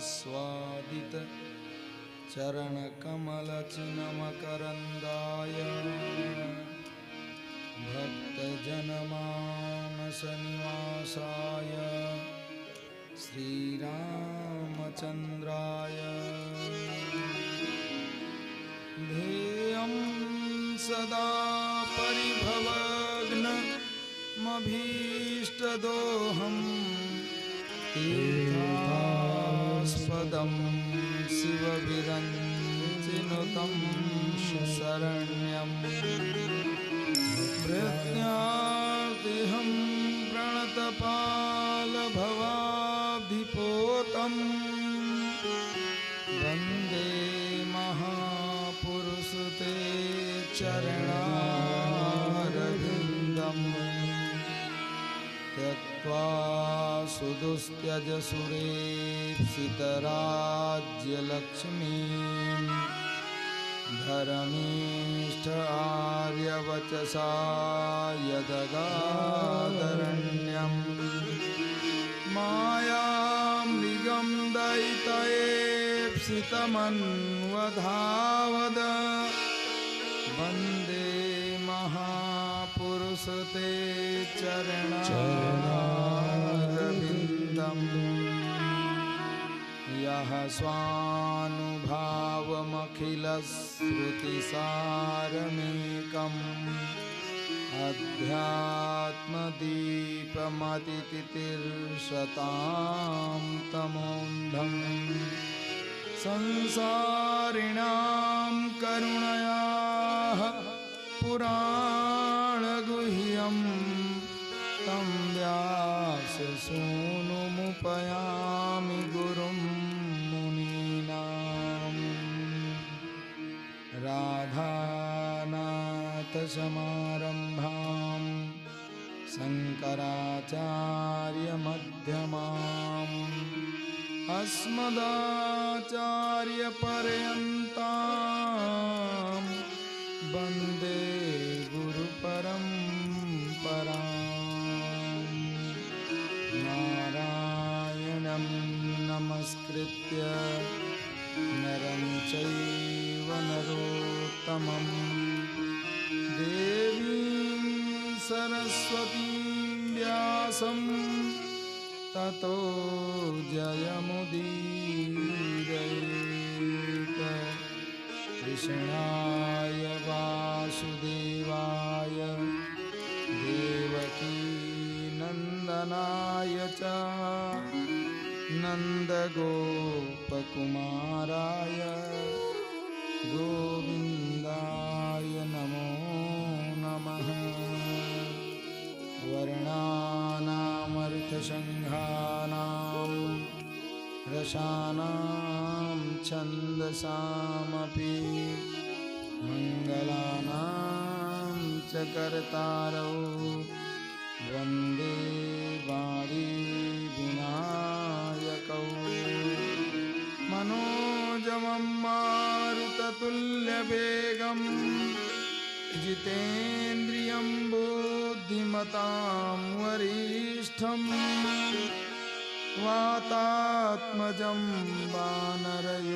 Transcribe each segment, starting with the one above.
स्वादित चरणकमलचिन्मकरन्दाय भक्तजनमानसनिवासाय श्रीरामचन्द्राय ध्येयं सदा परिभवग्नमभीष्टदोहं तीर्थास्पदं शिवविरञ्चिनुतं शरण्यं प्रज्ञातिहं प्रणतपालभवाब्धिपोतं वन्दे महापुरुषते चरणारविन्दम् त्यक्त्वा सुदुस्त्यजसुरेप्सितराज्यलक्ष्मीं धर्मीष्ठ आर्यवचसा यदगादरण्यं मायामृगं दयितयेप्सितमन्वधावद वन्दे महापुरुषते चरणारविन्दम् यः स्वानुभावमखिलश्रुतिसारमेकम् अध्यात्मदीपमतितितिर्षतां तमोन्धं संसारिणां करुणयाः पुराणगुह्यं तं व्याससूनुमुपयामि गुरुं मुनीनां राधानाथसमारम्भां शङ्कराचार्यमध्यमाम् अस्मदाचार्यपर्यन्तां वन्दे गुरुपरम्पराम् नारायणं नमस्कृत्य नरं चैव नरोत्तमं देवीं सरस्वतीं व्यासं ततो जयमुदीरयेत्। कृष्णाय वासुदेवाय देवकीनन्दनाय च नन्दगोपकुमाराय गोविन्दाय नमो नमः। वर्णानामर्थसङ्घानां रसानां छन्दसामपि मङ्गलानां च कर्तारौ वन्दे वाणीविनायकौ मनोजवं मारुततुल्यवेगं जितेन्द्रियं बुद्धिमतां वरिष्ठं वातात्मजं वानरयूथमुख्यं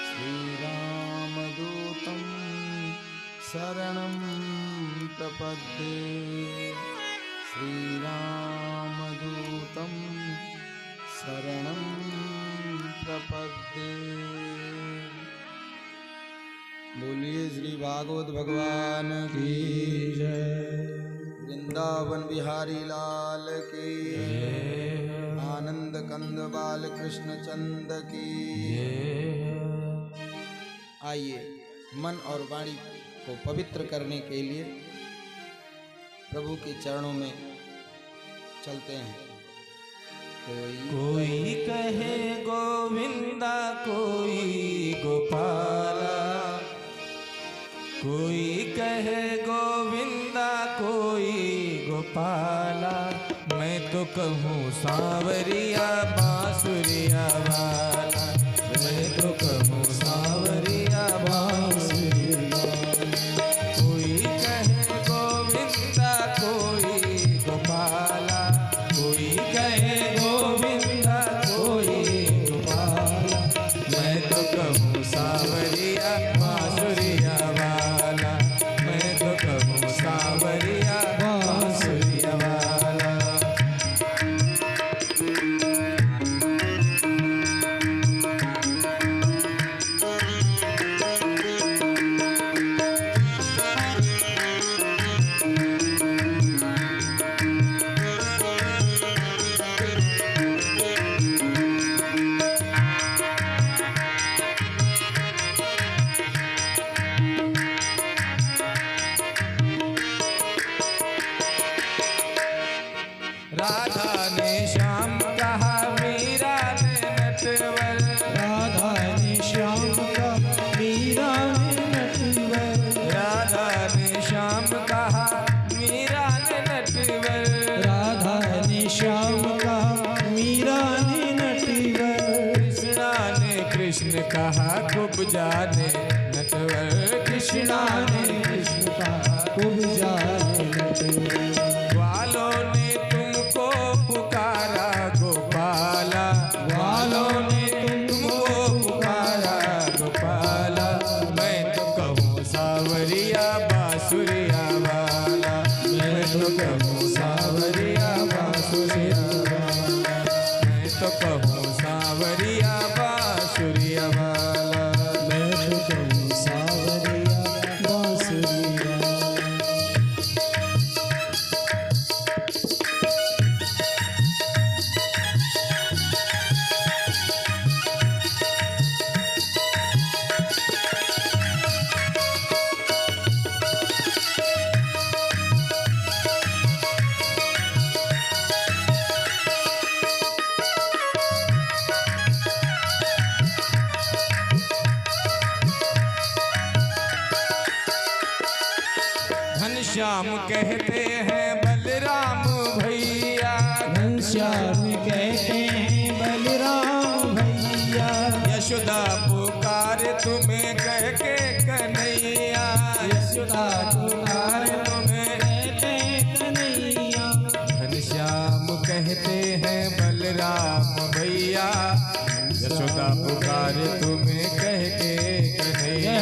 श्रीरामदूतं शरणं प्रपद्ये श्रीरामदूतं शरणं प्रपद्ये। बोलिए श्री भागवत भगवान की जय। वृंदावन बिहारी लाल की, आनंद कंद बाल कृष्ण चंद की। आइए मन और वाणी को पवित्र करने के लिए प्रभु के चरणों में चलते हैं। कोई कहे गोविंदा, कोई गोपाला, कोई कहे गोविंदा, कोई गोपाला। मैं तो कहूँ सांवरिया बांसुरिया वाला, मैं तो कहूँ सांवरिया बांसुरिया वाला। कोई कहे गोविंदा, कोई गोपाला, कोई सावरिया बांसुरिया वाला, मैं तो कहूँ सावरिया बांसुरिया वाला। राधा ने श्याम कहा, मीरा ने नटवर। राधा ने श्याम का, मीरा ने नटवर। राधा ने श्याम कहा, मीरा ने नटवर। राधा ने श्याम का, मीरा ने नटवर। कृष्णा ने कृष्ण कहा, खूब जाने नटवर। कृष्णा ने कृष्ण कहा, खूब जाने नटवर। ग्वालों ने तुमको पुकारा गोपाला, ग्वालों ने तुमको पुकारा गोपाला, मैं तो कहूँ सावरिया बांसुरिया वाला, मैं तो कहूँ सावरिया बांसुरिया वाला, मैं तो कहूँ सावरिया बांसुरिया वाला, मैं तो कहूँ सावरिया बांसुरिया। घनश्याम कहते हैं बलराम भैया, घनश्याम कहते हैं बलराम भैया। यशोदा पुकार तुम्हें कह के कन्हैया, यशोदा पुकार तुम्हें कहते कन्हैया। घनश्याम कहते हैं बलराम भैया, यशोदा पुकार तुम्हें कह के कन्हैया।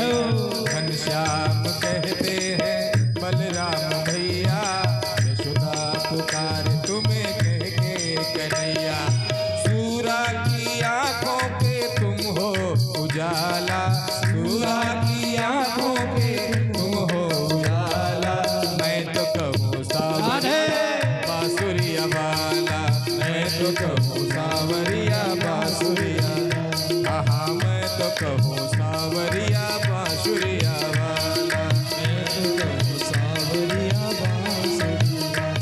घनश्याम कहते हैं बलराम भैया, यशोदा पुकार तुम्हें कह के कन्हैया। सूरा की आंखों के तुम हो उजाला, सूरा की आंखों के तुम हो उजाला, मैं तो कहूँ सावरिया बांसुरिया वाला, मैं तो कहूँ सावरिया बांसुरिया, हाँ मैं तो कहूँ सावरिया बांसुरिया वाला, मैं तो कहूँ सावरिया बांसुरिया।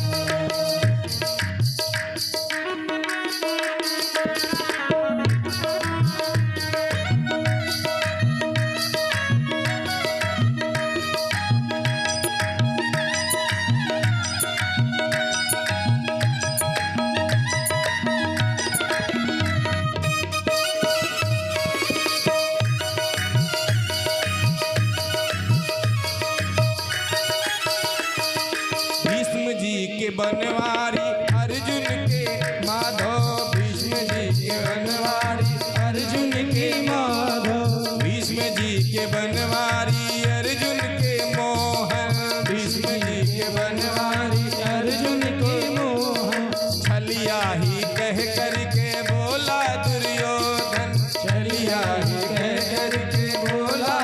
भीष्म जी के बनवारी अर्जुन के माधव, भीष्म जी के बनवारी अर्जुन के माधव, भीष्म जी के बनवारी अर्जुन के मोहन, भीष्म जी के बनवारी अर्जुन के मोहन। छलिया ही कह करके बोला दुर्योधन, छलिया ही कह करके बोला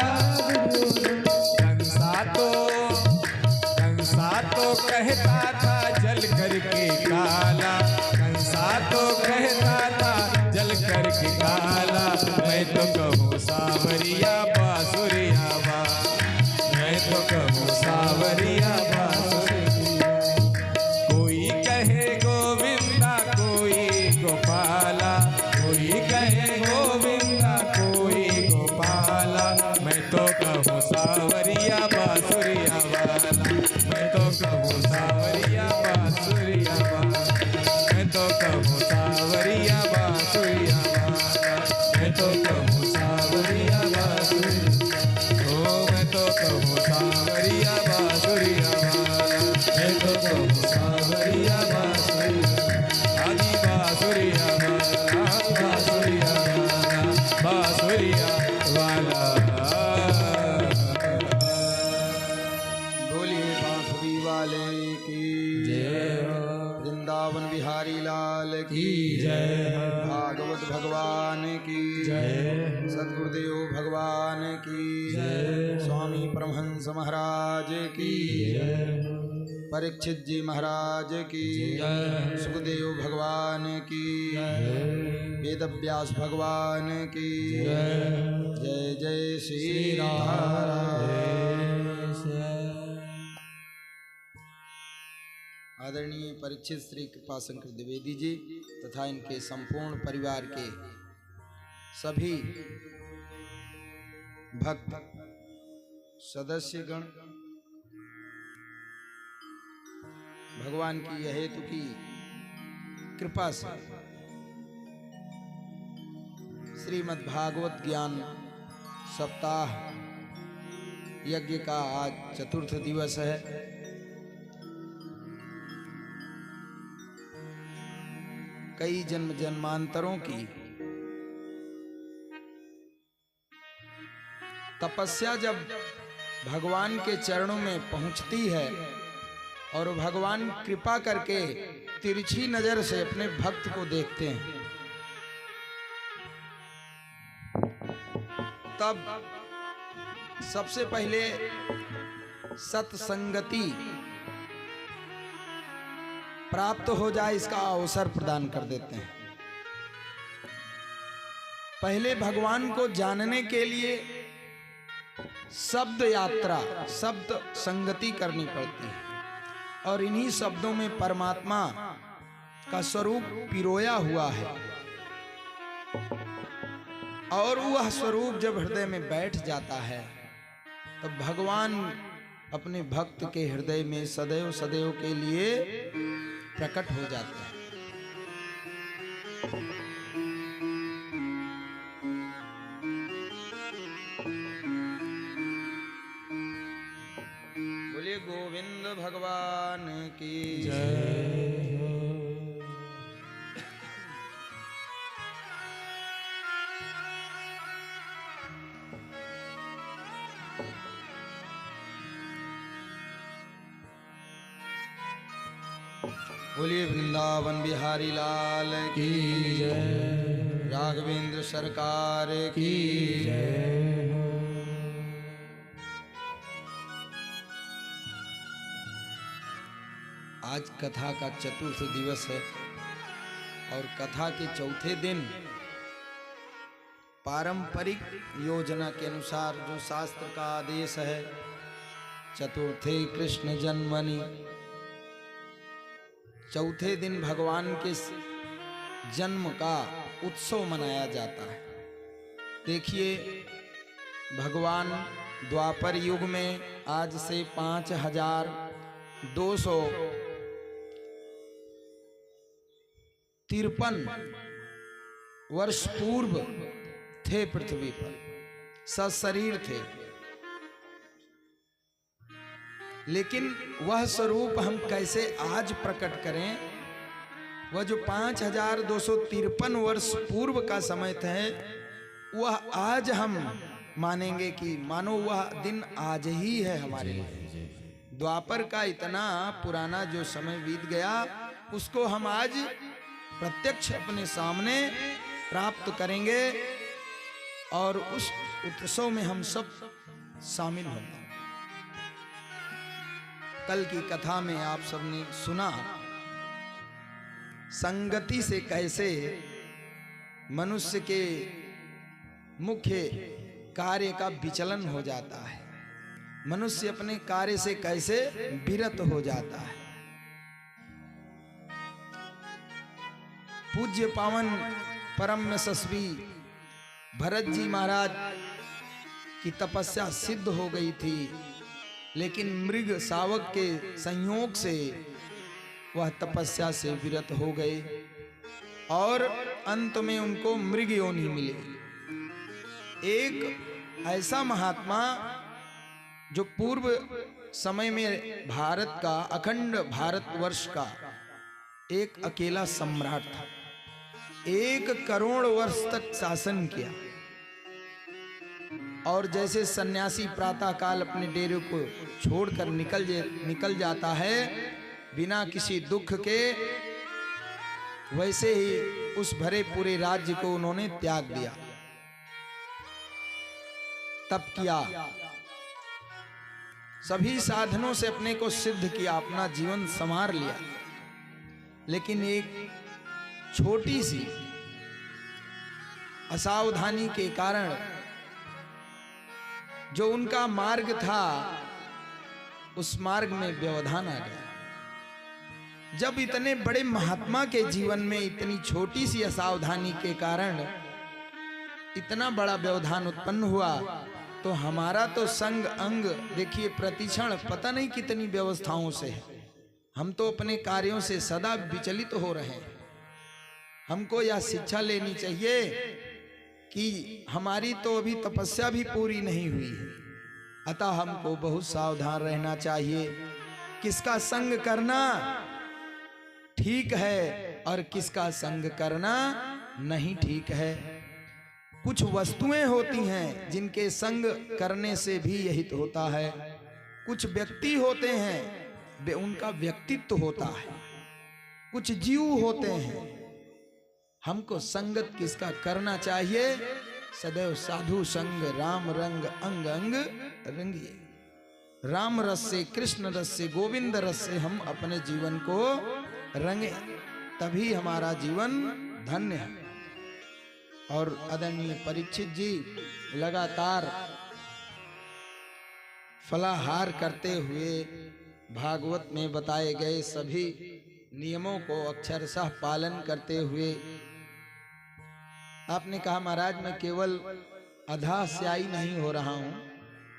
दुर्योधन। कंसा तो कहता था जल करके काला, कंसा तो कहता था जल करके काला, मैं तो कहूँ सावरिया बांसुरिया वाला, मैं तो कहूँ सावरिया बांसुरिया। कोई कहे गोविंदा कोई गोपाला, कोई भगवान की जय। सद्गुरुदेव भगवान की जय। स्वामी परमहंस महाराज की जय। परीक्षित जी महाराज की जय। सुखदेव भगवान की वेदव्यास भगवान की जय जय श्री राम। आदरणीय परीक्षित श्री कृपाशंकर द्विवेदी जी तथा इनके संपूर्ण परिवार के सभी भक्त सदस्यगण भगवान की यह हेतु की कृपा से श्रीमद् भागवत ज्ञान सप्ताह यज्ञ का आज चतुर्थ दिवस है। कई जन्म जन्मांतरों की तपस्या जब भगवान के चरणों में पहुंचती है और भगवान कृपा करके तिरछी नजर से अपने भक्त को देखते हैं, तब सबसे पहले सत्संगति प्राप्त हो जाए इसका अवसर प्रदान कर देते हैं। पहले भगवान को जानने के लिए शब्द यात्रा, शब्द संगति करनी पड़ती है और इन्हीं शब्दों में परमात्मा का स्वरूप पिरोया हुआ है और वह स्वरूप जब हृदय में बैठ जाता है तब तो भगवान अपने भक्त के हृदय में सदैव सदैव के लिए प्रकट हो जाता है। बोलिए गोविंद भगवान की जय। बोलिए वृंदावन बिहारी लाल की जय। राघवेंद्र सरकार की जय। आज कथा का चतुर्थ दिवस है और कथा के चौथे दिन पारंपरिक योजना के अनुसार जो शास्त्र का आदेश है, चतुर्थे कृष्ण जन्मनि, चौथे दिन भगवान के जन्म का उत्सव मनाया जाता है। देखिए, भगवान द्वापर युग में आज से 5253 वर्ष पूर्व थे पृथ्वी पर, सशरीर थे, लेकिन वह स्वरूप हम कैसे आज प्रकट करें? वह जो 5253 वर्ष पूर्व का समय था, वह आज हम मानेंगे कि मानो वह दिन आज ही है हमारे लिए। द्वापर का इतना पुराना जो समय बीत गया, उसको हम आज प्रत्यक्ष अपने सामने प्राप्त करेंगे और उस उत्सव में हम सब शामिल होंगे। कल की कथा में आप सबने सुना संगति से कैसे मनुष्य के मुख्य कार्य का विचलन हो जाता है, मनुष्य अपने कार्य से कैसे विरत हो जाता है। पूज्य पावन परम यशस्वी भरत जी महाराज की तपस्या सिद्ध हो गई थी, लेकिन मृग शावक के संयोग से वह तपस्या से विरत हो गए और अंत में उनको मृग योनि मिले। एक ऐसा महात्मा जो पूर्व समय में भारत का, अखंड भारतवर्ष का एक अकेला सम्राट था, 1 करोड़ वर्ष तक शासन किया। और जैसे सन्यासी प्रातः काल अपने डेरे को छोड़कर निकल जाता है बिना किसी दुख के, वैसे ही उस भरे पूरे राज्य को उन्होंने त्याग दिया, तप किया, सभी साधनों से अपने को सिद्ध किया, अपना जीवन संवार लिया। लेकिन एक छोटी सी असावधानी के कारण जो उनका मार्ग था उस मार्ग में व्यवधान आ गया। जब इतने बड़े महात्मा के जीवन में इतनी छोटी सी असावधानी के कारण इतना बड़ा व्यवधान उत्पन्न हुआ, तो हमारा तो संग अंग देखिए प्रतिक्षण पता नहीं कितनी व्यवस्थाओं से है। हम तो अपने कार्यों से सदा विचलित हो रहे हैं। हमको यह शिक्षा लेनी चाहिए कि हमारी तो अभी तपस्या भी पूरी नहीं हुई है, अतः हमको बहुत सावधान रहना चाहिए। किसका संग करना ठीक है और किसका संग करना नहीं ठीक है। कुछ वस्तुएं होती हैं जिनके संग करने से भी यही तो होता है। कुछ व्यक्ति होते हैं उनका व्यक्तित्व होता है। कुछ जीव होते हैं, हमको संगत किसका करना चाहिए? सदैव साधु संग राम रंग अंग अंग रंगिए। राम रस से, कृष्ण रस से, गोविंद रस से हम अपने जीवन को रंगे, तभी हमारा जीवन धन्य है। और आदरणीय परीक्षित जी लगातार फलाहार करते हुए भागवत में बताए गए सभी नियमों को अक्षरशः पालन करते हुए, आपने कहा महाराज मैं केवल आधा स्याही नहीं हो रहा हूँ,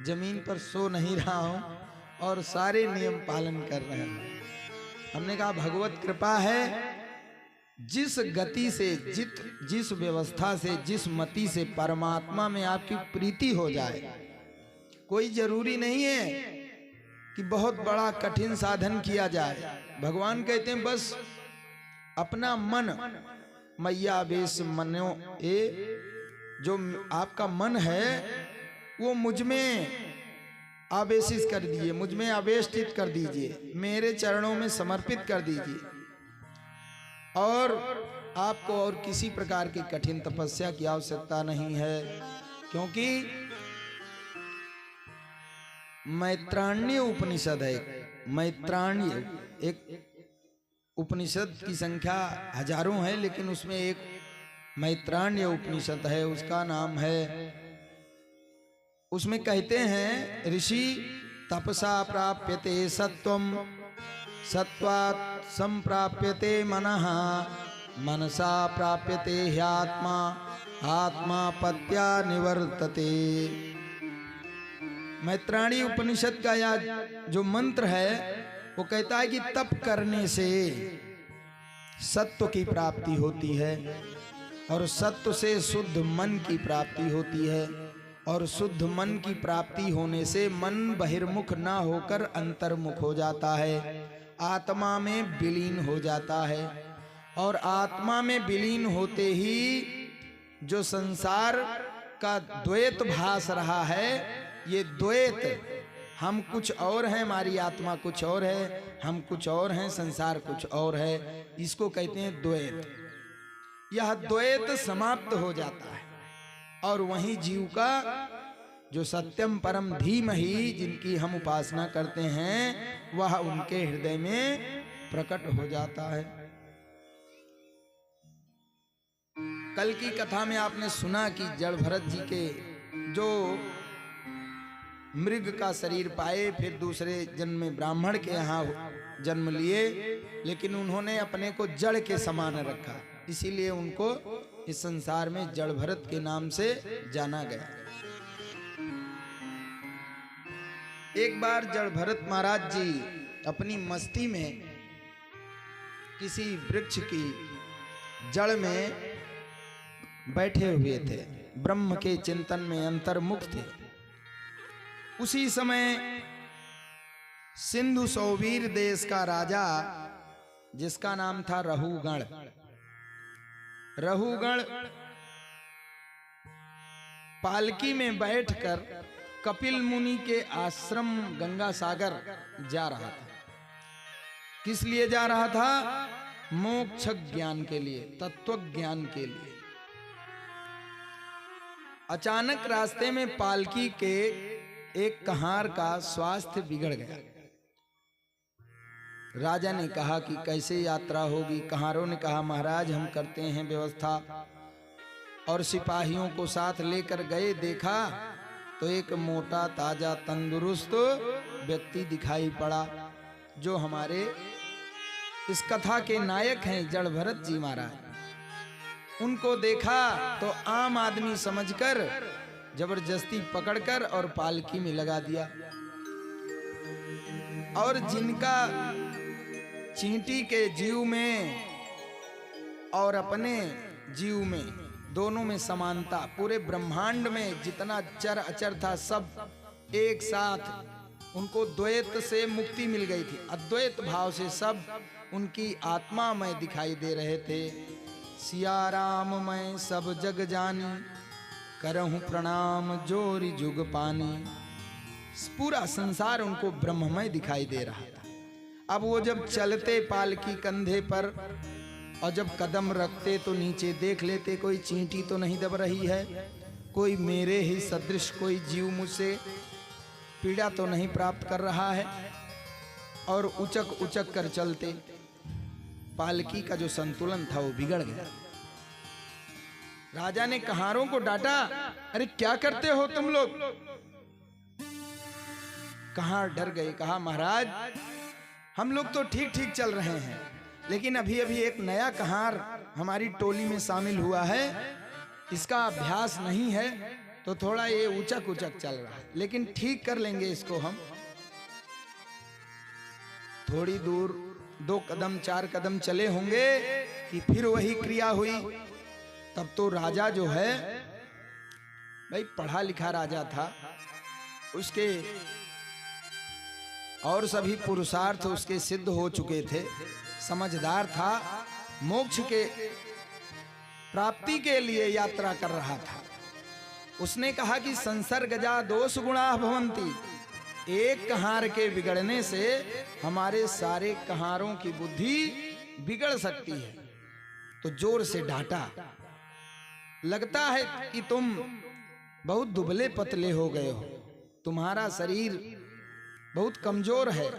जमीन पर सो नहीं रहा हूँ और सारे नियम पालन कर रहे हैं। हमने कहा भगवत कृपा है, जिस गति से, जिस व्यवस्था से, जिस मति से परमात्मा में आपकी प्रीति हो जाए, कोई जरूरी नहीं है कि बहुत बड़ा कठिन साधन किया जाए। भगवान कहते हैं बस अपना मन मैया बेस मनो ए, जो आपका मन है वो मुझ में आवेशित कर दीजिए, मुझ में आवेशित कर दीजिए, मेरे चरणों में समर्पित कर दीजिए। और आपको और किसी प्रकार की कठिन तपस्या की आवश्यकता नहीं है, क्योंकि मैत्राण्य उपनिषद है। मैत्राण्य एक उपनिषद की संख्या हजारों है, लेकिन उसमें एक मैत्राण्य उपनिषद है, उसका नाम है, उसमें कहते हैं ऋषि तपसा प्राप्यते सत्वम, सत्वात् संप्राप्यते मनः, मनसा प्राप्यते ह्यात्मा, आत्मा पत्या निवर्तते। मैत्राणी उपनिषद का यह जो मंत्र है वो कहता है कि तप करने से सत्व की प्राप्ति होती है, और सत्व से शुद्ध मन की प्राप्ति होती है, और शुद्ध मन की प्राप्ति होने से मन बहिर्मुख ना होकर अंतर्मुख हो जाता है, आत्मा में विलीन हो जाता है। और आत्मा में विलीन होते ही जो संसार का द्वैत भास रहा है, ये द्वैत, हम कुछ और हैं, हमारी आत्मा कुछ और है, हम कुछ और हैं, संसार कुछ और है, इसको कहते हैं द्वैत। यह द्वैत समाप्त हो जाता है और वहीं जीव का जो सत्यम परम धीमहि जिनकी हम उपासना करते हैं वह उनके हृदय में प्रकट हो जाता है। कल की कथा में आपने सुना कि जड़ भरत जी के जो मृग का शरीर पाए, फिर दूसरे जन्म में ब्राह्मण के यहाँ जन्म लिए, लेकिन उन्होंने अपने को जड़ के समान रखा, इसीलिए उनको इस संसार में जड़ भरत के नाम से जाना गया। एक बार जड़ भरत महाराज जी अपनी मस्ती में किसी वृक्ष की जड़ में बैठे हुए थे, ब्रह्म के चिंतन में अंतर्मुख थे। उसी समय सिंधु सौवीर देश का राजा, जिसका नाम था रहुगण, रहुगण पालकी में बैठकर कपिल मुनि के आश्रम गंगा सागर जा रहा था। किस लिए जा रहा था? मोक्ष ज्ञान के लिए, तत्व ज्ञान के लिए। अचानक रास्ते में पालकी के एक कहार का स्वास्थ्य बिगड़ गया। राजा ने कहा कि कैसे यात्रा होगी। कहारों ने कहा महाराज हम करते हैं व्यवस्था, और सिपाहियों को साथ लेकर गए। देखा तो एक मोटा ताजा तंदुरुस्त व्यक्ति दिखाई पड़ा, जो हमारे इस कथा के नायक हैं जड़ भरत जी महाराज। उनको देखा तो आम आदमी समझकर जबरदस्ती पकड़कर और पालकी में लगा दिया, और जिनका चींटी के जीव में और अपने जीव में दोनों में समानता, पूरे ब्रह्मांड में जितना चर अचर था सब एक साथ उनको द्वैत से मुक्ति मिल गई थी। अद्वैत भाव से सब उनकी आत्मा में दिखाई दे रहे थे। सिया राम मैं सब जग जानी, करहूं प्रणाम जोरी जुग पानी। पूरा संसार उनको ब्रह्ममय दिखाई दे रहा था। अब वो जब चलते पालकी कंधे पर, और जब कदम रखते तो नीचे देख लेते कोई चींटी तो नहीं दब रही है, कोई मेरे ही सदृश कोई जीव मुझसे पीड़ा तो नहीं प्राप्त कर रहा है, और उचक उचक कर चलते। पालकी का जो संतुलन था वो बिगड़ गया। राजा ने कहारों को डांटा, अरे क्या करते हो तुम लोग? कहार डर गए। कहा महाराज हम लोग तो ठीक ठीक चल रहे हैं, लेकिन अभी अभी एक नया कहार हमारी टोली में शामिल हुआ है, इसका अभ्यास नहीं है तो थोड़ा ये उचक उचक चल रहा है, लेकिन ठीक कर लेंगे इसको हम। थोड़ी दूर 2 कदम 4 कदम चले होंगे कि फिर वही क्रिया हुई। तब तो राजा जो है भाई पढ़ा लिखा राजा था, उसके और सभी पुरुषार्थ उसके सिद्ध हो चुके थे, समझदार था, मोक्ष के प्राप्ति के लिए यात्रा कर रहा था। उसने कहा कि संसर्गजा दोष गुणा भवंती, एक कहार के बिगड़ने से हमारे सारे कहारों की बुद्धि बिगड़ सकती है। तो जोर से डांटा, लगता है कि तुम बहुत दुबले पतले हो गए हो, तुम्हारा शरीर बहुत कमजोर है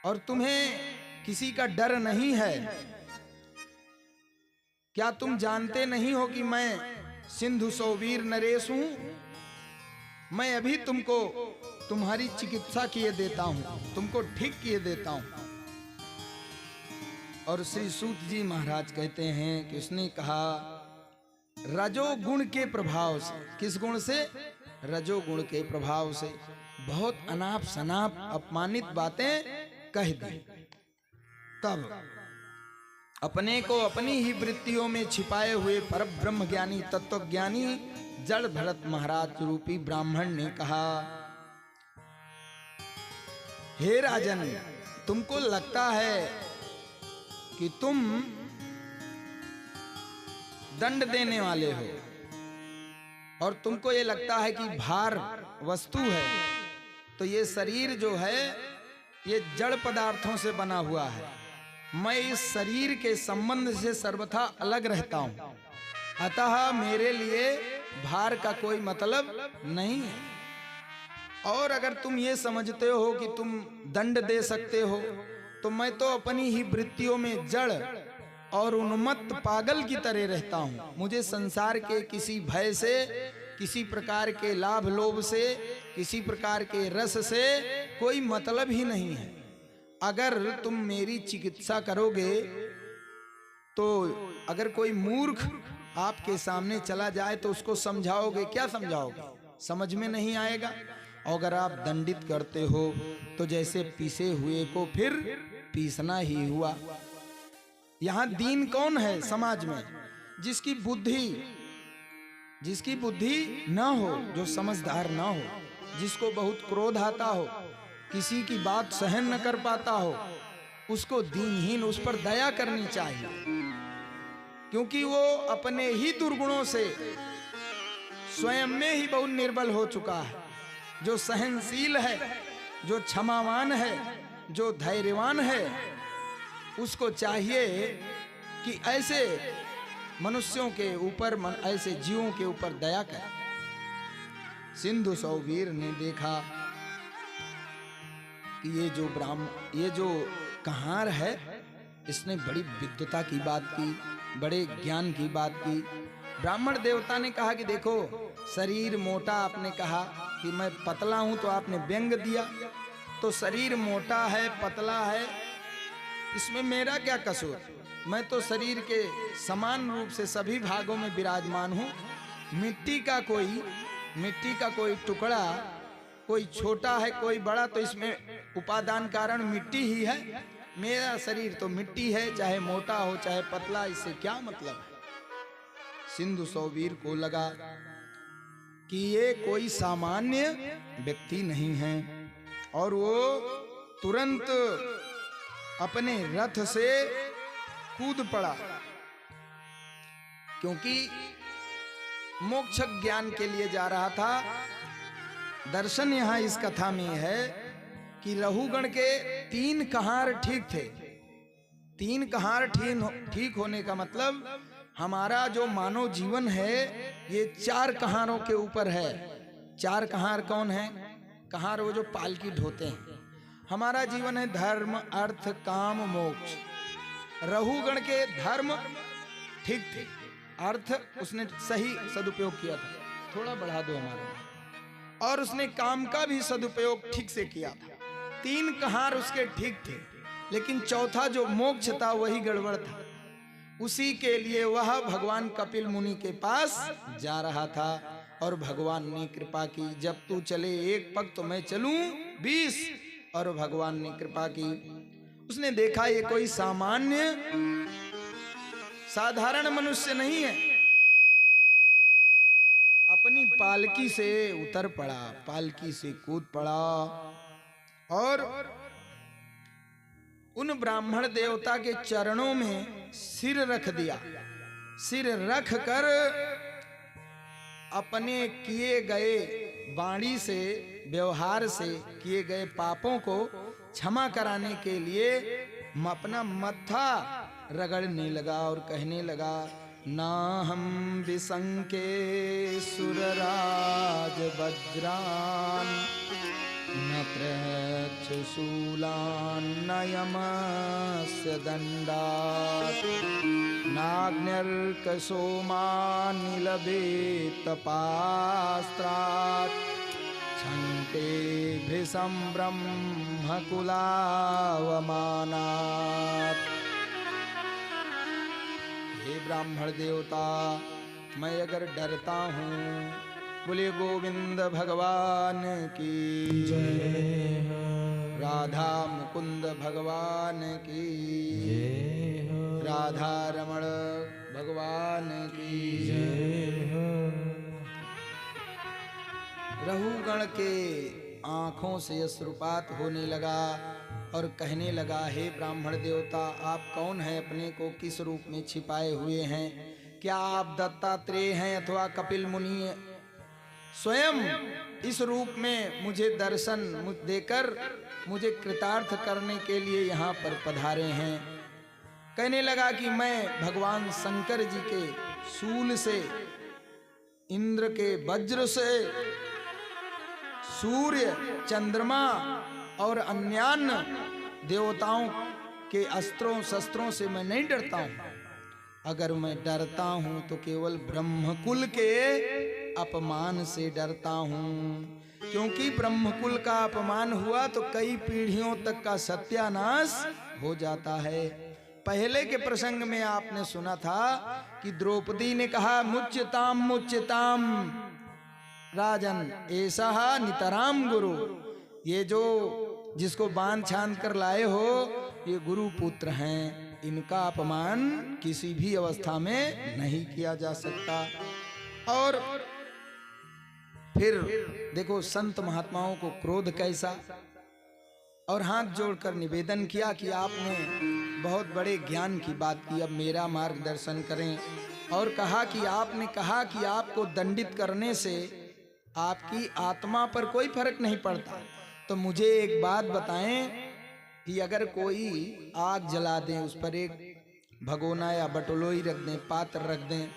और तुम्हें किसी का डर नहीं है। क्या तुम जानते नहीं हो कि मैं सिंधु सौवीर नरेश हूं? मैं अभी तुमको तुम्हारी चिकित्सा किए देता हूं, तुमको ठीक किए देता हूं। और श्री सूत जी महाराज कहते हैं कि उसने कहा रजोगुण के प्रभाव से, किस गुण से? रजोगुण के प्रभाव से बहुत अनाप शनाप अपमानित बातें कह दी। तब अपने को अपनी ही वृत्तियों में छिपाए हुए परब्रह्म ज्ञानी तत्वज्ञानी जड़ भरत महाराज रूपी ब्राह्मण ने कहा, हे राजन, तुमको लगता है कि तुम दंड देने वाले हो और तुमको ये लगता है कि भार वस्तु है, तो ये शरीर जो है ये जड़ पदार्थों से बना हुआ है। मैं इस शरीर के संबंध से सर्वथा अलग रहता हूं, अतः मेरे लिए भार का कोई मतलब नहीं है। और अगर तुम ये समझते हो कि तुम दंड दे सकते हो, तो मैं तो अपनी ही वृत्तियों में जड़ और उन्मत्त पागल की तरह रहता हूं। मुझे संसार के किसी भय से, किसी प्रकार के लाभ लोभ से, किसी प्रकार के रस से कोई मतलब ही नहीं है। अगर तुम मेरी चिकित्सा करोगे तो अगर कोई मूर्ख आपके सामने चला जाए तो उसको समझाओगे, क्या समझाओगे? समझ में नहीं आएगा। अगर आप दंडित करते हो तो जैसे पीसे हुए को फिर पीसना ही हुआ। यहां दीन कौन है समाज में? जिसकी बुद्धि न हो, जो समझदार न हो, जिसको बहुत क्रोध आता हो, किसी की बात सहन न कर पाता हो, उसको दीनहीन, उस पर दया करनी चाहिए, क्योंकि वो अपने ही दुर्गुणों से स्वयं में ही बहुत निर्बल हो चुका है। जो सहनशील है, जो क्षमावान है, जो धैर्यवान है, उसको चाहिए कि ऐसे मनुष्यों के ऊपर, ऐसे जीवों के ऊपर दया करे। सिंधु सौवीर ने देखा कि ये जो कहार है, इसने बड़ी विद्वता की बात की, बड़े ज्ञान की बात की। ब्राह्मण देवता ने कहा कि देखो, शरीर मोटा, आपने कहा कि मैं पतला हूं तो आपने व्यंग दिया, तो शरीर मोटा है, पतला है, इसमें मेरा क्या कसूर? मैं तो शरीर के समान रूप से सभी भागों में विराजमान हूं। मिट्टी का कोई टुकड़ा, कोई छोटा है कोई बड़ा, तो इसमें उपादान कारण मिट्टी ही है। मेरा शरीर तो मिट्टी है, चाहे मोटा हो चाहे पतला, इससे क्या मतलब है? सिंधु सौवीर को लगा कि ये कोई सामान्य व्यक्ति नहीं है, और वो तुरंत अपने रथ से कूद पड़ा, क्योंकि मोक्ष ज्ञान के लिए जा रहा था। दर्शन यहां इस कथा में है कि रहुगण के 3 कहार ठीक थे। 3 कहार ठीक होने का मतलब, हमारा जो मानव जीवन है ये 4 कहारों के ऊपर है। 4 कहार कौन है? कहार वो जो पालकी ढोते हैं। हमारा जीवन है धर्म, अर्थ, काम, मोक्ष। रहुगण के धर्म ठीक थे, अर्थ उसने सही सदुपयोग किया था, थोड़ा बढ़ा दो हमारा, और उसने काम का भी सदुपयोग ठीक से किया था। 3 कहार उसके ठीक थे, लेकिन चौथा जो मोक्ष था वही गड़बड़ था। उसी के लिए वह भगवान कपिल मुनि के पास जा रहा था, और भगवान ने कृपा की, जब तू चले 1 पग तो मैं चलूं 20। और भगवान ने कृपा की, उसने देखा ये कोई सामान्य साधारण मनुष्य नहीं है। अपनी पालकी से उतर पड़ा, पालकी से कूद पड़ा, और उन ब्राह्मण देवता के चरणों में सिर रख दिया। सिर रख कर अपने किए गए वाणी से, व्यवहार से किए गए पापों को क्षमा कराने के लिए अपना मत्था रगड़ने लगा और कहने लगा, ना हम विसंके सुरराज वज्रान, न प्रक्षशूलान न यमस्य दंडात्, नाग्निर्क सोमानिलभेत पास्त्रात्, छन्ते भृशं ब्रह्मकुलावमानात्। हे ब्राह्मण देवता, मैं अगर डरता हूँ, बोले गोविंद भगवान की जय, राधा मुकुंद भगवान की जय, राधा रमण भगवान की जय। रहुगण के आंखों से अश्रुपात होने लगा और कहने लगा, हे ब्राह्मण देवता, आप कौन हैं? अपने को किस रूप में छिपाए हुए हैं? क्या आप दत्तात्रेय हैं अथवा कपिल मुनि स्वयं इस रूप में मुझे दर्शन देकर मुझे कृतार्थ करने के लिए यहाँ पर पधारे हैं? कहने लगा कि मैं भगवान शंकर जी के शूल से, इंद्र के वज्र से, सूर्य, चंद्रमा और अन्यान्य देवताओं के अस्त्रों शस्त्रों से मैं नहीं डरता हूं। अगर मैं डरता हूं तो केवल ब्रह्मकुल के अपमान से डरता हूं, क्योंकि ब्रह्मकुल का अपमान हुआ तो कई पीढ़ियों तक का सत्यानाश हो जाता है। पहले के प्रसंग में आपने सुना था कि द्रौपदी ने कहा, मुच्यताम मुच्यताम राजन ऐसा नितराम गुरु। ये जो जिसको बांध छांद कर लाए हो, ये गुरु पुत्र हैं, इनका अपमान किसी भी अवस्था में नहीं किया जा सकता। और फिर देखो संत महात्माओं को क्रोध कैसा, और हाथ जोड़कर निवेदन किया कि आपने बहुत बड़े ज्ञान की बात की, अब मेरा मार्गदर्शन करें। और कहा कि आपने कहा कि आपको दंडित करने से आपकी आत्मा पर कोई फर्क नहीं पड़ता, तो मुझे एक बात बताएं कि अगर कोई आग जला दे, उस पर एक भगोना या बटोलोई रख दें, पात्र रख दें,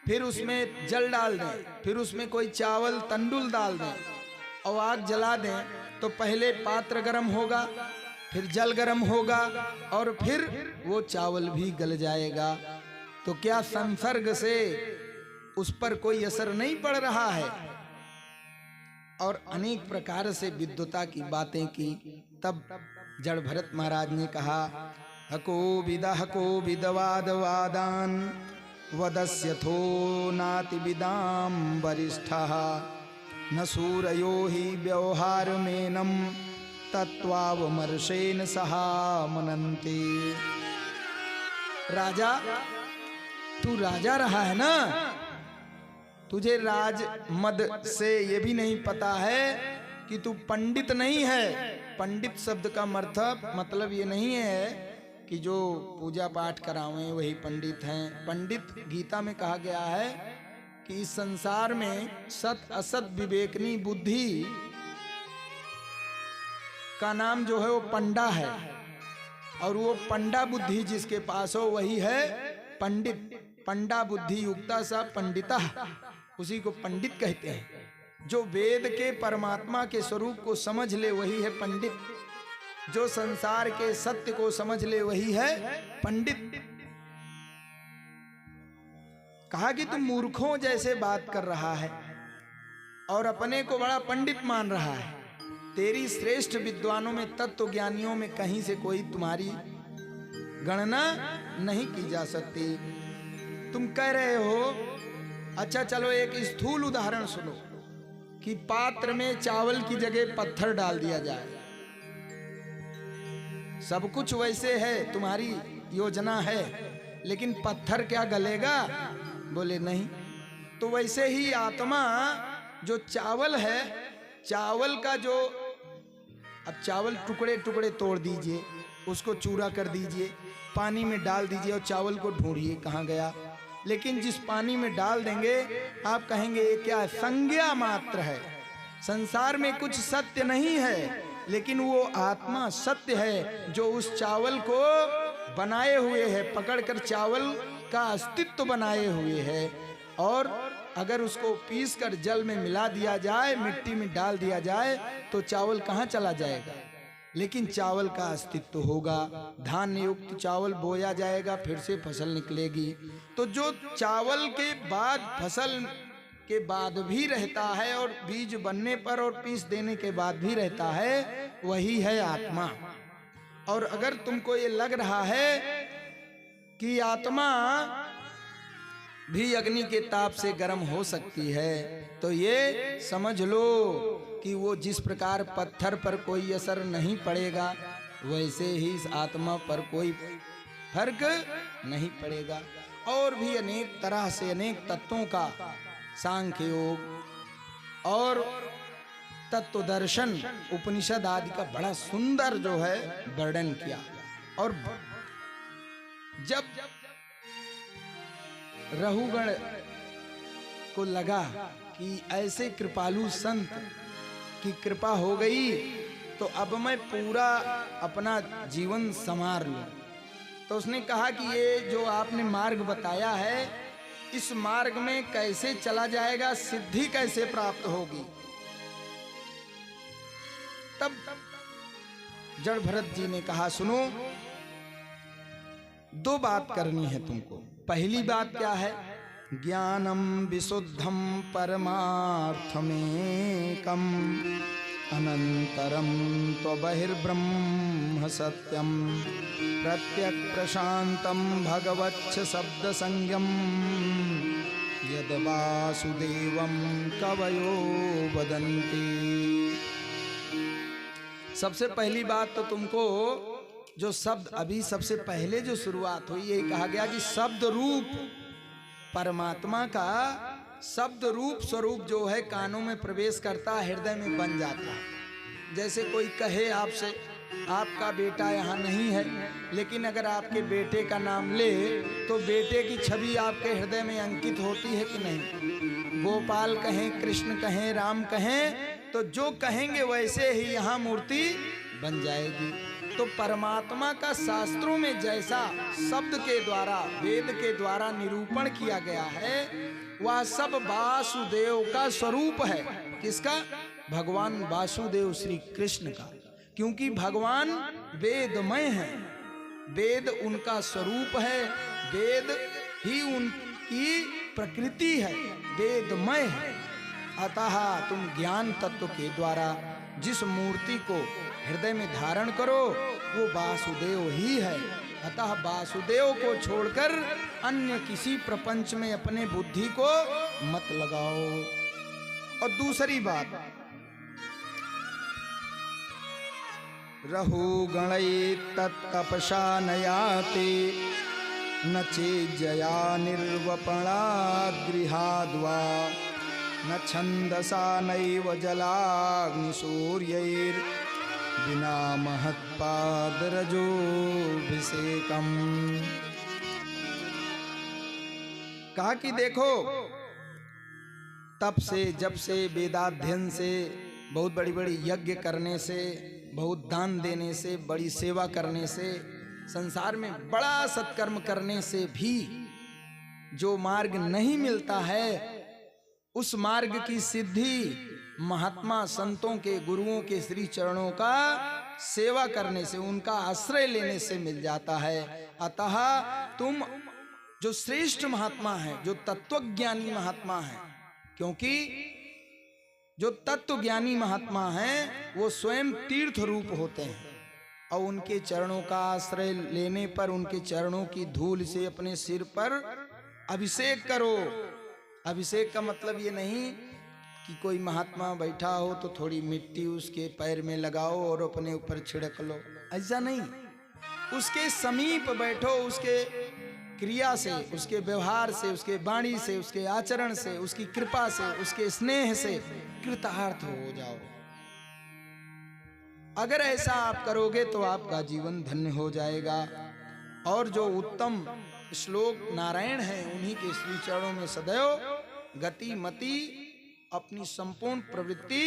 फिर उसमें जल डाल दें, फिर उसमें कोई चावल तंडुल डाल दें और आग जला दें, तो पहले पात्र गर्म होगा, फिर जल गर्म होगा और फिर वो चावल भी गल जाएगा। तो क्या संसर्ग से उस पर कोई असर नहीं पड़ रहा है? और अनेक प्रकार से विद्वता की बातें की। तब जड़ भरत महाराज ने कहा, हको विदवाद वादान वदस्यथो नाति विदाम वरिष्ठः न सूरयो ही व्यवहार मेनम तत्वावमर्षेन सहा मनन्ते। राजा, तू राजा रहा है ना, तुझे राज मद से ये भी नहीं पता है कि तू पंडित नहीं है। पंडित शब्द का मतलब ये नहीं है कि जो पूजा पाठ करावें वही पंडित हैं। पंडित गीता में कहा गया है कि इस संसार में सत असत विवेकनी बुद्धि का नाम जो है वो पंडा है, और वो पंडा बुद्धि जिसके पास हो वही है पंडित। पंडा बुद्धि युक्ता सा पंडिता, उसी को पंडित कहते हैं। जो वेद के परमात्मा के स्वरूप को समझ ले वही है पंडित। जो संसार के सत्य को समझ ले वही है पंडित। कहा कि तुम मूर्खों जैसे बात कर रहा है और अपने को बड़ा पंडित मान रहा है। तेरी श्रेष्ठ विद्वानों में, तत्व ज्ञानियों में कहीं से कोई तुम्हारी गणना नहीं की जा सकती। तुम कह रहे हो, अच्छा चलो एक स्थूल उदाहरण सुनो कि पात्र में चावल की जगह पत्थर डाल दिया जाए। सब कुछ वैसे है, तुम्हारी योजना है, लेकिन पत्थर क्या गलेगा? बोले नहीं। तो वैसे ही आत्मा जो चावल है, चावल का जो, अब चावल टुकड़े टुकड़े तोड़ दीजिए, उसको चूरा कर दीजिए, पानी में डाल दीजिए और चावल को ढूंढिए कहाँ गया। लेकिन जिस पानी में डाल देंगे आप कहेंगे ये क्या है? संज्ञा मात्र है। संसार में कुछ सत्य नहीं है, लेकिन वो आत्मा सत्य है जो उस चावल को बनाए हुए है, पकड़कर चावल का अस्तित्व बनाए हुए है। और अगर उसको पीसकर जल में मिला दिया जाए, मिट्टी में डाल दिया जाए, तो चावल कहाँ चला जाएगा? लेकिन चावल का अस्तित्व होगा। धान्य युक्त चावल बोया जाएगा, फिर से फसल निकलेगी। तो जो चावल के बाद, फसल के बाद भी रहता है और बीज बनने पर और पीस देने के बाद भी रहता है, वही है आत्मा। और अगर तुमको ये लग रहा है कि आत्मा भी अग्नि के ताप से गर्म हो सकती है, तो ये समझ लो कि वो जिस प्रकार पत्थर पर कोई असर नहीं पड़ेगा, वैसे ही इस आत्मा पर कोई फर्क नहीं पड़ेगा। और भी अनेक तरह से अनेक तत्वों का सांख्य योग और तत्व दर्शन, उपनिषद आदि का बड़ा सुंदर जो है वर्णन किया। और जब रहुगण को लगा कि ऐसे कृपालु संत की कृपा हो गई, तो अब मैं पूरा अपना जीवन संवार लूं, तो उसने कहा कि ये जो आपने मार्ग बताया है, इस मार्ग में कैसे चला जाएगा, सिद्धि कैसे प्राप्त होगी। तब जड़ भरत जी ने कहा, सुनो, दो बात करनी है तुमको। पहली बात क्या है? ज्ञानम विशुद्धम परमार्थमेकम अनंतरम तो बहिर्ब्रह्म सत्यम प्रत्यक प्रशांतम भगवच्छ शब्द संज्ञम यद वासुदेवम कवयो वदन्ति। सबसे पहली बात तो तुमको जो शब्द अभी सबसे पहले जो शुरुआत हुई, यही कहा गया कि शब्द रूप परमात्मा का शब्द रूप स्वरूप जो है कानों में प्रवेश करता है, हृदय में बन जाता है। जैसे कोई कहे आपसे, आपका बेटा यहाँ नहीं है, लेकिन अगर आपके बेटे का नाम ले तो बेटे की छवि आपके हृदय में अंकित होती है कि नहीं? गोपाल कहें, कृष्ण कहें, राम कहें, तो जो कहेंगे वैसे ही यहाँ मूर्ति बन जाएगी। तो परमात्मा का शास्त्रों में जैसा शब्द के द्वारा, वेद के द्वारा निरूपण किया गया है, वह सब वासुदेव का स्वरूप है। किसका? भगवान वासुदेव श्री कृष्ण का। क्योंकि भगवान वेदमय है, वेद उनका स्वरूप है, वेद ही उनकी प्रकृति है, वेदमय है। अतः तुम ज्ञान तत्व के द्वारा जिस मूर्ति को हृदय में धारण करो वो वासुदेव ही है। अतः वासुदेव को छोड़कर अन्य किसी प्रपंच में अपने बुद्धि को मत लगाओ। और दूसरी बात, रहु गणै तत्तपसा नयाते न चेज्जया निर्वपणा गृहाद्वा न छन्दसा नैव जलाग्निसूर्यैर् बिना महत्पादरजोभिषेकम्। कहा कि देखो, तप से, जप से, वेदाध्ययन से, बहुत बड़ी बड़ी यज्ञ करने से, बहुत दान देने से, बड़ी सेवा करने से, संसार में बड़ा सत्कर्म करने से भी जो मार्ग नहीं मिलता है, उस मार्ग की सिद्धि महात्मा संतों के, गुरुओं के श्री चरणों का सेवा करने से, उनका आश्रय लेने से मिल जाता है। अतः तुम जो श्रेष्ठ महात्मा हैं, जो तत्वज्ञानी महात्मा हैं, क्योंकि जो तत्वज्ञानी महात्मा हैं वो स्वयं तीर्थ रूप होते हैं, और उनके चरणों का आश्रय लेने पर उनके चरणों की धूल से अपने सिर पर अभिषेक करो। अभिषेक का मतलब ये नहीं कि कोई महात्मा बैठा हो तो थोड़ी मिट्टी उसके पैर में लगाओ और अपने ऊपर छिड़क लो, ऐसा नहीं। उसके समीप बैठो, उसके क्रिया से, उसके व्यवहार से, उसके वाणी से, उसके आचरण से, उसकी कृपा से, उसके स्नेह से कृतार्थ हो जाओ। अगर ऐसा आप करोगे तो आपका जीवन धन्य हो जाएगा। और जो उत्तम श्लोक नारायण हैं, उन्हीं के श्री चरणों में सदैव गति मति अपनी संपूर्ण प्रवृत्ति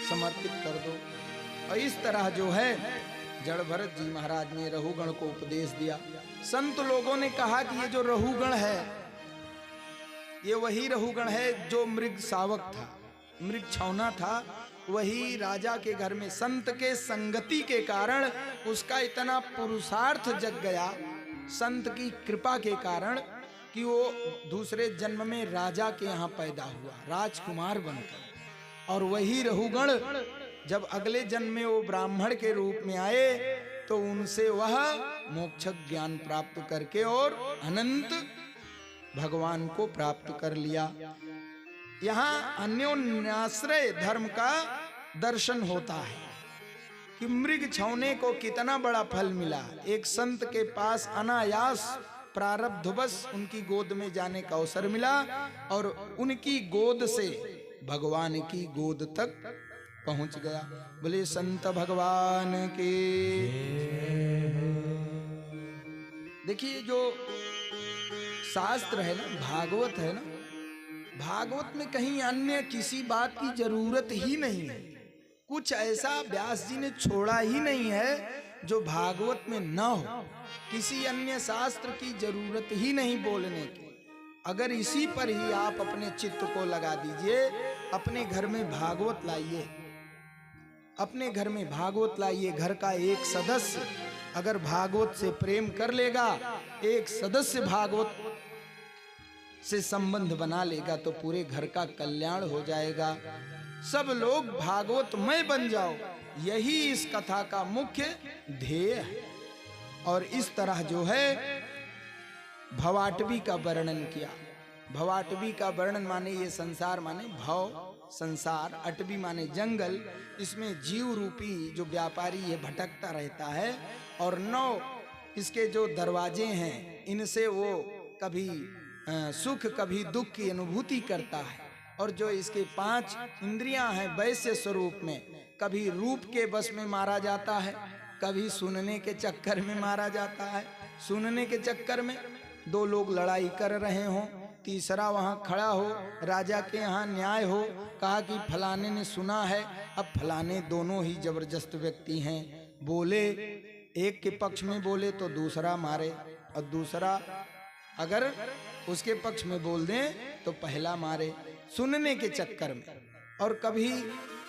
समर्पित कर दो। और इस तरह जो है जड़ भरत जी महाराज ने रहुगण को उपदेश दिया। संत लोगों ने कहा कि ये जो रहुगण है, ये वही रहुगण है जो मृग शावक था, मृग छौना था। वही राजा के घर में संत के संगति के कारण उसका इतना पुरुषार्थ जग गया, संत की कृपा के कारण, कि वो दूसरे जन्म में राजा के यहाँ पैदा हुआ, राजकुमार बनकर। और वही रहुगण जब अगले जन्म में वो ब्राह्मण के रूप में आए तो उनसे वह मोक्ष ज्ञान प्राप्त करके और अनंत भगवान को प्राप्त कर लिया। यहाँ अन्योन्याश्रय धर्म का दर्शन होता है कि मृग छौने को कितना बड़ा फल मिला। एक संत के पास अनायास प्रारब्धवश उनकी गोद में जाने का अवसर मिला और उनकी गोद से भगवान की गोद तक पहुंच गया। बोले संत भगवान के। देखिए जो शास्त्र है ना, भागवत है ना, भागवत में कहीं अन्य किसी बात की जरूरत ही नहीं है। कुछ ऐसा व्यास जी ने छोड़ा ही नहीं है जो भागवत में न हो। किसी अन्य शास्त्र की जरूरत ही नहीं बोलने की। अगर इसी पर ही आप अपने चित्त को लगा दीजिए, अपने घर में भागवत लाइए, अपने घर में भागवत लाइए। घर का एक सदस्य अगर भागवत से प्रेम कर लेगा, एक सदस्य भागवत से संबंध बना लेगा तो पूरे घर का कल्याण हो जाएगा। सब लोग भागवतमय बन जाओ, यही इस कथा का मुख्य ध्येय है। और इस तरह जो है भवाटवी का वर्णन किया। भवाटवी का वर्णन माने ये संसार, माने भव संसार, अटवी माने जंगल। इसमें जीव रूपी जो व्यापारी है भटकता रहता है और 9 इसके जो दरवाजे हैं, इनसे वो कभी सुख कभी दुख की अनुभूति करता है। और जो इसके 5 इंद्रियां हैं वैश्य स्वरूप में, कभी रूप के बस में मारा जाता है, कभी सुनने के चक्कर में मारा जाता है। सुनने के चक्कर में 2 लोग लड़ाई कर रहे हों, तीसरा वहां खड़ा हो, राजा के यहाँ न्याय हो, कहा कि फलाने ने सुना है। अब फलाने दोनों ही जबरदस्त व्यक्ति हैं, बोले एक के पक्ष में बोले तो दूसरा मारे, और दूसरा अगर उसके पक्ष में बोल दें तो पहला मारे। सुनने के चक्कर में और कभी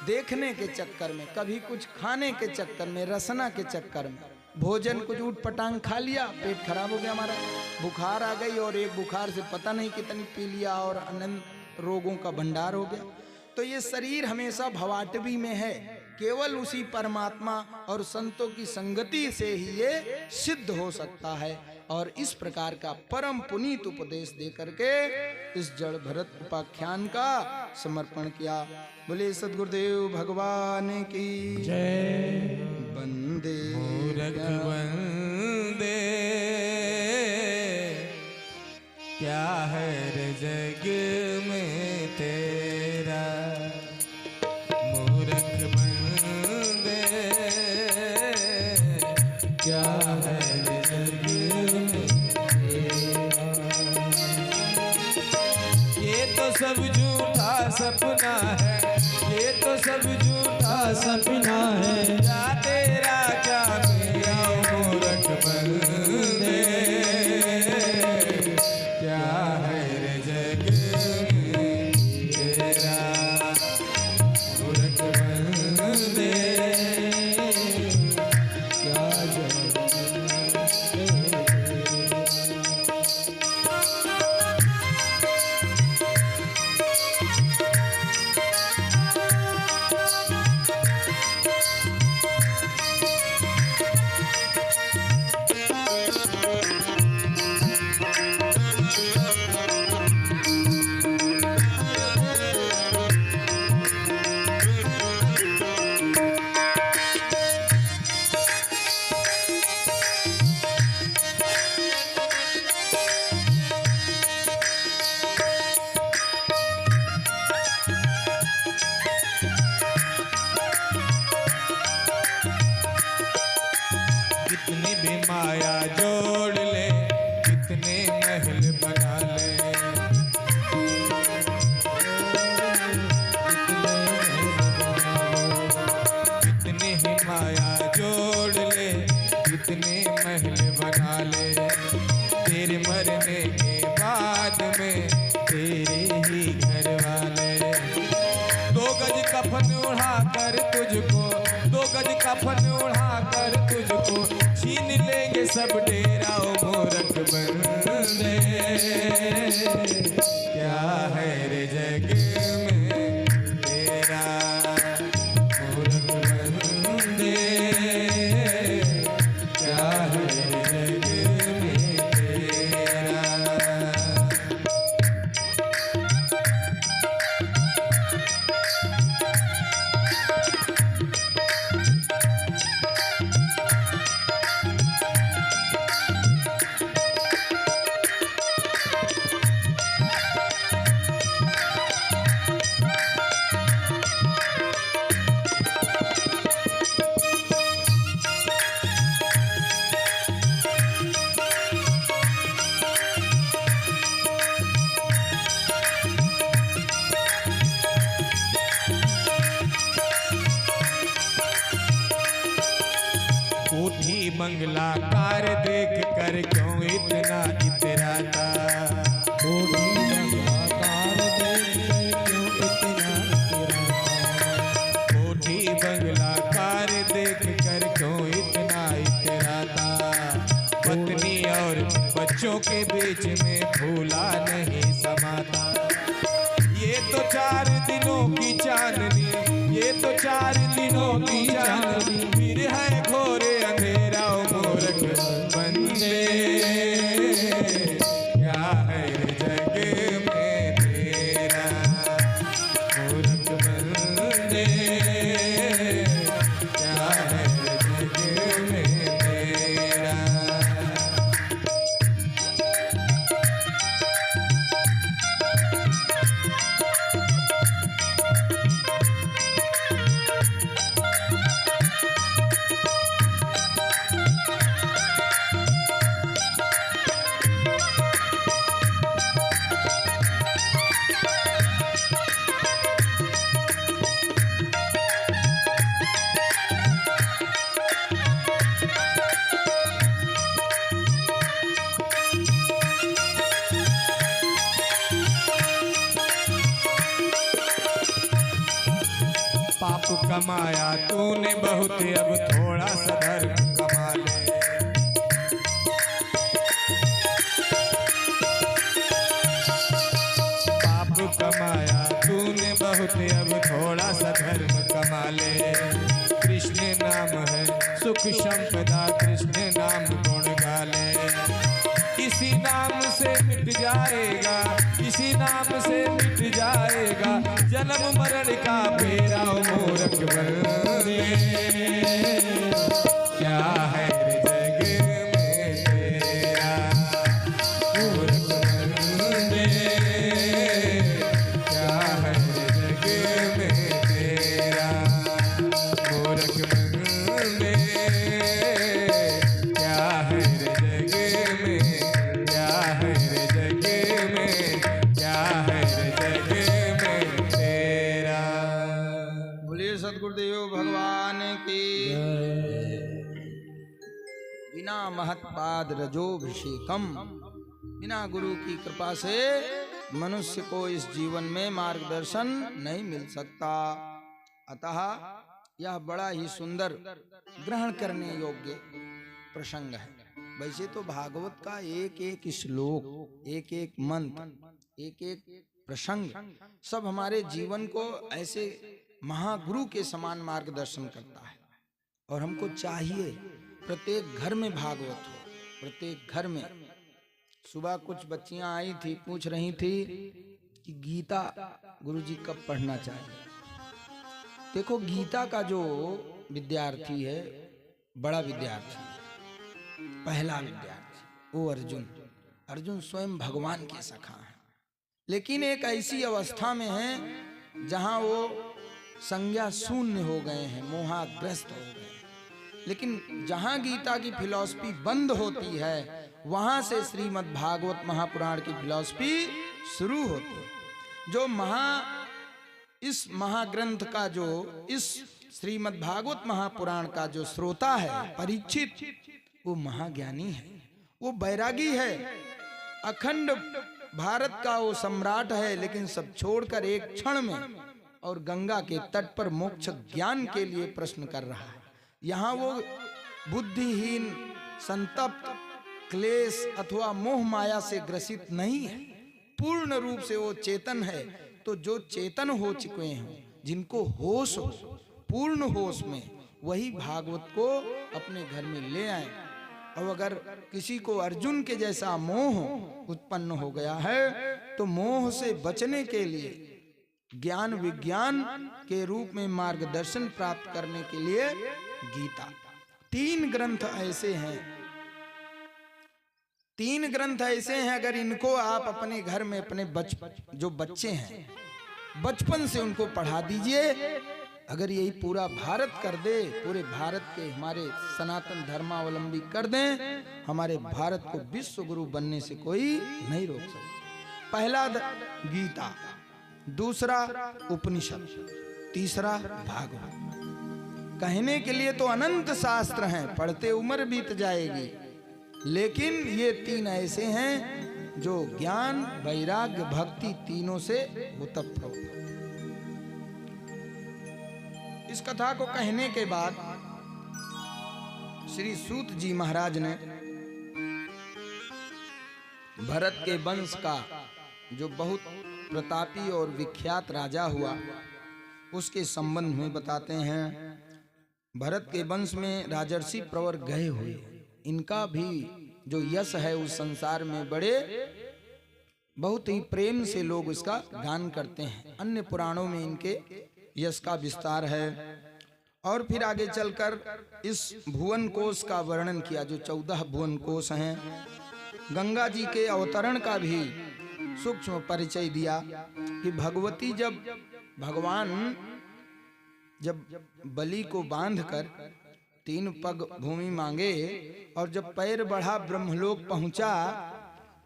देखने के चक्कर में, कभी कुछ खाने के चक्कर में, रसना के चक्कर में, भोजन कुछ ऊट पटांग खा लिया, पेट खराब हो गया हमारा, बुखार आ गई और एक बुखार से पता नहीं कितनी पी लिया और अनंत रोगों का भंडार हो गया। तो ये शरीर हमेशा भवाटवी में है, केवल उसी परमात्मा और संतों की संगति से ही ये सिद्ध हो सकता है। और इस प्रकार का परम पुनीत उपदेश दे करके इस जड़ भरत उपाख्यान का समर्पण किया। बोले सद्गुरुदेव भगवान की जय। वंदे मूरख वंदे क्या है रे जग में तेरा, मूरख वंदे क्या है रे जग में तेरा। ये तो सब झूठा सपना है, ये तो सब झूठा सपना है, क्या तेरा क्या मेरा, मूरख बंदे क्या है रे जग में तेरा, मूरख बंदे क्या जग कितनी भी माया जोड़ ले, कितने महल बना ले, कितनी ही माया जोड़ ले, कितने महल बना ले, तेरे मरने के बाद में तेरे ही घर वाले। 2 गज कफन उड़ा कर तुझको, 2 गज कफन उड़ा कर तुझको छीन लेंगे सब डेरा, ओ मूरख बंदे क्या है रे जग में तेरा, मूरख बंदे क्या है रे जग में तेरा। कोठी बंगला कार देख कर क्यों इतना इतराता, कोठी बंगलाकार देख क्यों इतना इतराता, कोठी बंगला कार देख कर क्यों इतना इतराता। पत्नी और बच्चों के बीच में भूला नहीं समाता। ये तो 4 दिनों की चांदनी, ये तो 4 दिनों की चांदनी, फिर है घोरे अंधेरा, ओ मूरख बंदे क्या है रे जग में तेरा, मूरख बंदे क्या है रे जग में तेरा। कमाया तूने बहुत, अब थोड़ा सा धर्म कमा ले। पाप कमाया तूने बहुत, अब थोड़ा सा धर्म कमा ले। कृष्ण नाम है सुख संपदा, कृष्ण नाम गुण गा ले। इसी नाम से मिट जाएगा, इसी नाम से मिट जाएगा जन्म मरण का फेरा मूरख बंदे। क्या है जग में तेरा मूरख बंदे, क्या है जग में तेरा मूरख बंदे, क्या है जग में, क्या है जग में, क्या है जग में तेरा। बोलिए सदगुरुदेव भगवान की। बिना महत्पाद रजोभिषेकम, बिना गुरु की कृपा से मनुष्य को इस जीवन में मार्गदर्शन नहीं मिल सकता। अतः यह बड़ा ही सुंदर ग्रहण करने योग्य प्रसंग है। वैसे तो भागवत का एक एक श्लोक, एक एक मंत्र, एक एक प्रसंग सब हमारे जीवन को ऐसे महागुरु के समान मार्गदर्शन करता है। और हमको चाहिए प्रत्येक घर में भागवत हो, प्रत्येक घर में। सुबह कुछ बच्चियां आई थी, पूछ रही थी कि गीता गुरुजी कब पढ़ना चाहिए। देखो, गीता का जो विद्यार्थी है, बड़ा विद्यार्थी, पहला विद्यार्थी, वो अर्जुन स्वयं भगवान के सखा है। लेकिन एक ऐसी अवस्था में है जहां वो संज्ञा शून्य हो गए हैं, मोहाग्रस्त हो गए हैं। लेकिन जहां गीता की फिलॉसफी बंद होती है, वहां से श्रीमद् भागवत महापुराण की फिलॉसफी शुरू होती है। जो इस महाग्रंथ का, जो इस श्रीमद् भागवत महापुराण का जो श्रोता है परीक्षित, वो महाज्ञानी है, वो बैरागी है, अखंड भारत का वो सम्राट है। लेकिन सब छोड़कर एक क्षण में और गंगा के तट पर मोक्ष ज्ञान के लिए प्रश्न कर रहा है। यहाँ वो बुद्धिहीन, संतप्त, क्लेश अथवा मोह माया से ग्रसित नहीं है, पूर्ण रूप से वो चेतन है। तो जो चेतन हो चुके हैं, जिनको होश हो, पूर्ण होश में, वही भागवत को अपने घर में ले आए। और अगर किसी को अर्जुन के जैसा मोह उत्पन्न हो गया है, तो मोह से बचने के लिए ज्ञान विज्ञान के रूप में मार्गदर्शन प्राप्त करने के लिए गीता। 3 ग्रंथ ऐसे हैं, 3 ग्रंथ ऐसे हैं, अगर इनको आप अपने घर में अपने जो बच्चे हैं, बचपन से उनको पढ़ा दीजिए। अगर यही पूरा भारत कर दे, पूरे भारत के हमारे सनातन धर्मावलंबी कर दें, हमारे भारत को विश्व गुरु बनने से कोई नहीं रोक सकता। पहला गीता, दूसरा उपनिषद, तीसरा भागवत। कहने के लिए तो अनंत शास्त्र हैं, पढ़ते उम्र बीत जाएगी। लेकिन ये 3 ऐसे हैं जो ज्ञान, वैराग्य, भक्ति तीनों से ओतप्रोत। इस कथा को कहने के बाद श्री सूत जी महाराज ने भरत के वंश का जो बहुत प्रतापी और विख्यात राजा हुआ, उसके संबंध में बताते हैं। भरत के वंश में राजर्षि प्रवर गए हुए, इनका भी जो यश है उस संसार में बड़े बहुत ही प्रेम से लोग इसका गान करते हैं। अन्य पुराणों में इनके यश का विस्तार है। और फिर आगे चलकर इस भुवन कोश का वर्णन किया, जो 14 भुवन कोश हैं। गंगा जी के अवतरण का भी सूक्ष्म परिचय दिया कि भगवती भगवान जब बलि को बांधकर 3 पग भूमि मांगे और जब पैर बढ़ा ब्रह्मलोक पहुंचा,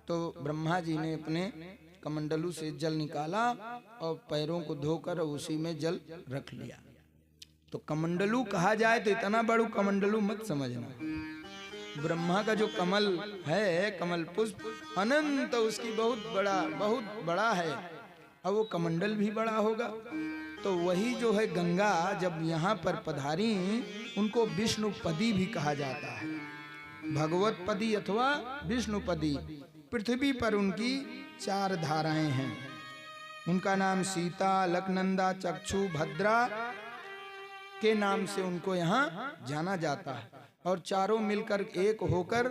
तो ब्रह्मा जी ने अपने कमंडलू से जल निकाला और पैरों को धोकर उसी में जल रख लिया। तो कमंडलू कहा जाए तो इतना बड़ा कमंडलू मत समझना। ब्रह्मा का जो कमल है, कमल पुष्प अनंत, उसकी बहुत बड़ा है। अब वो कमंडल भी बड़ा होगा। तो वही जो है गंगा जब यहाँ पर पधारी, उनको विष्णुपदी भी कहा जाता है। भगवतपदी अथवा विष्णुपदी। पृथ्वी पर उनकी 4 धाराएं हैं। उनका नाम सीता, अलकनंदा, चक्षु, भद्रा के नाम से उनको यहाँ जाना जाता है। और चारों मिलकर एक होकर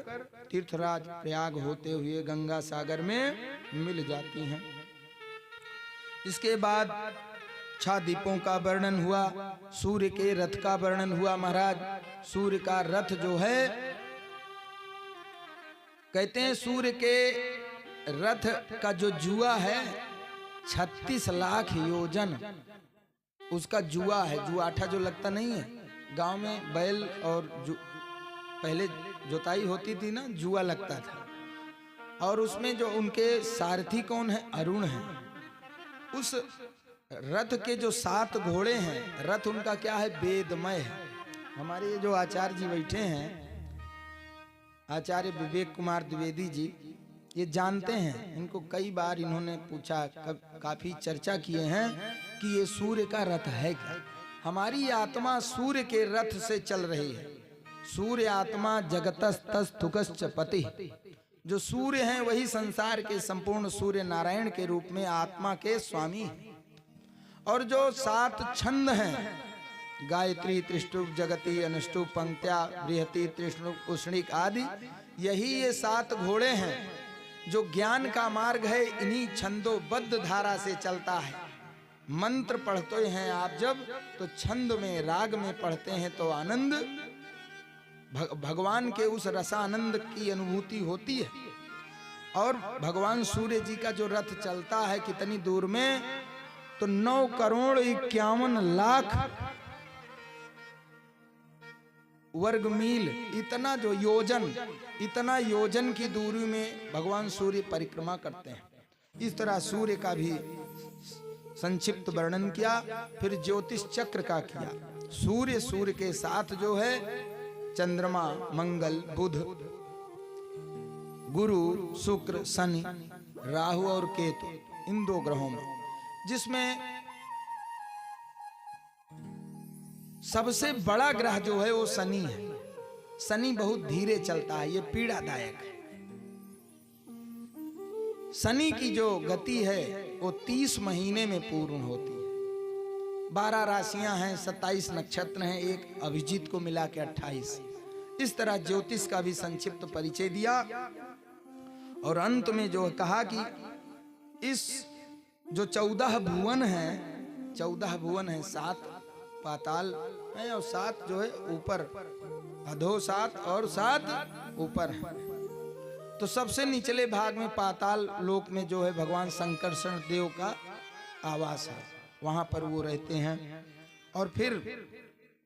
तीर्थराज प्रयाग होते हुए गंगा सागर में मिल जाती हैं। इसके बाद 6 दीपों का वर्णन हुआ, सूर्य के रथ का वर्णन हुआ। महाराज, सूर्य का रथ जो है, कहते हैं सूर्य के रथ का जो जुआ है 36 लाख योजन उसका जुआ है। जुआठा जो लगता नहीं है, गांव में बैल और पहले जोताई होती थी ना, जुआ लगता था। और उसमें जो उनके सारथी कौन है, अरुण है। उस रथ के जो 7 घोड़े हैं, रथ उनका क्या है, वेदमय है। हमारे जो आचार्य जी बैठे हैं, आचार्य विवेक कुमार द्विवेदी जी, ये जानते हैं। इनको कई बार इन्होंने पूछा, काफी चर्चा किए हैं कि ये सूर्य का रथ है क्या। हमारी आत्मा सूर्य के रथ से चल रही है। सूर्य आत्मा जगतस्तस्थुकश्च पति। जो सूर्य हैं वही संसार के संपूर्ण सूर्य नारायण के रूप में आत्मा के स्वामी हैं। और जो 7 छंद हैं, गायत्री, त्रिष्टुप, जगती, अनुष्टुप, पंक्त्या, बृहति, त्रिष्णुप, उष्णिक आदि, यही ये 7 घोड़े हैं जो ज्ञान का मार्ग है। इन्हीं छंदोबद्ध धारा से चलता है। मंत्र पढ़ते हैं आप जब, तो छंद में, राग में पढ़ते हैं तो आनंद, भगवान के उस रसानंद की अनुभूति होती है। और भगवान सूर्य जी का जो रथ चलता है कितनी दूर में, तो 9 करोड़ 51 लाख वर्ग मील, इतना जो योजन, इतना योजन की दूरी में भगवान सूर्य परिक्रमा करते हैं। इस तरह सूर्य का भी संक्षिप्त वर्णन किया। फिर ज्योतिष चक्र का किया। सूर्य के साथ जो है चंद्रमा, मंगल, बुध, गुरु, शुक्र, शनि, राहु और केतु, इन 2 ग्रहों में, जिसमें सबसे बड़ा ग्रह जो है वो शनि है। शनि बहुत धीरे चलता है, ये पीड़ादायक है। शनि की जो गति है वो 30 महीने में पूर्ण होती है। 12 राशियां हैं, 27 नक्षत्र हैं, एक अभिजीत को मिला के 28। इस तरह ज्योतिष का भी संक्षिप्त परिचय दिया। और अंत में जो कहा कि इस जो 14 भुवन हैं, 14 भुवन हैं, 7 पाताल है और 7 जो है ऊपर, अधो 7 और 7 ऊपर है। तो सबसे निचले भाग में पाताल लोक में जो है भगवान शंकरषण देव का आवास है, वहां पर वो रहते हैं। और फिर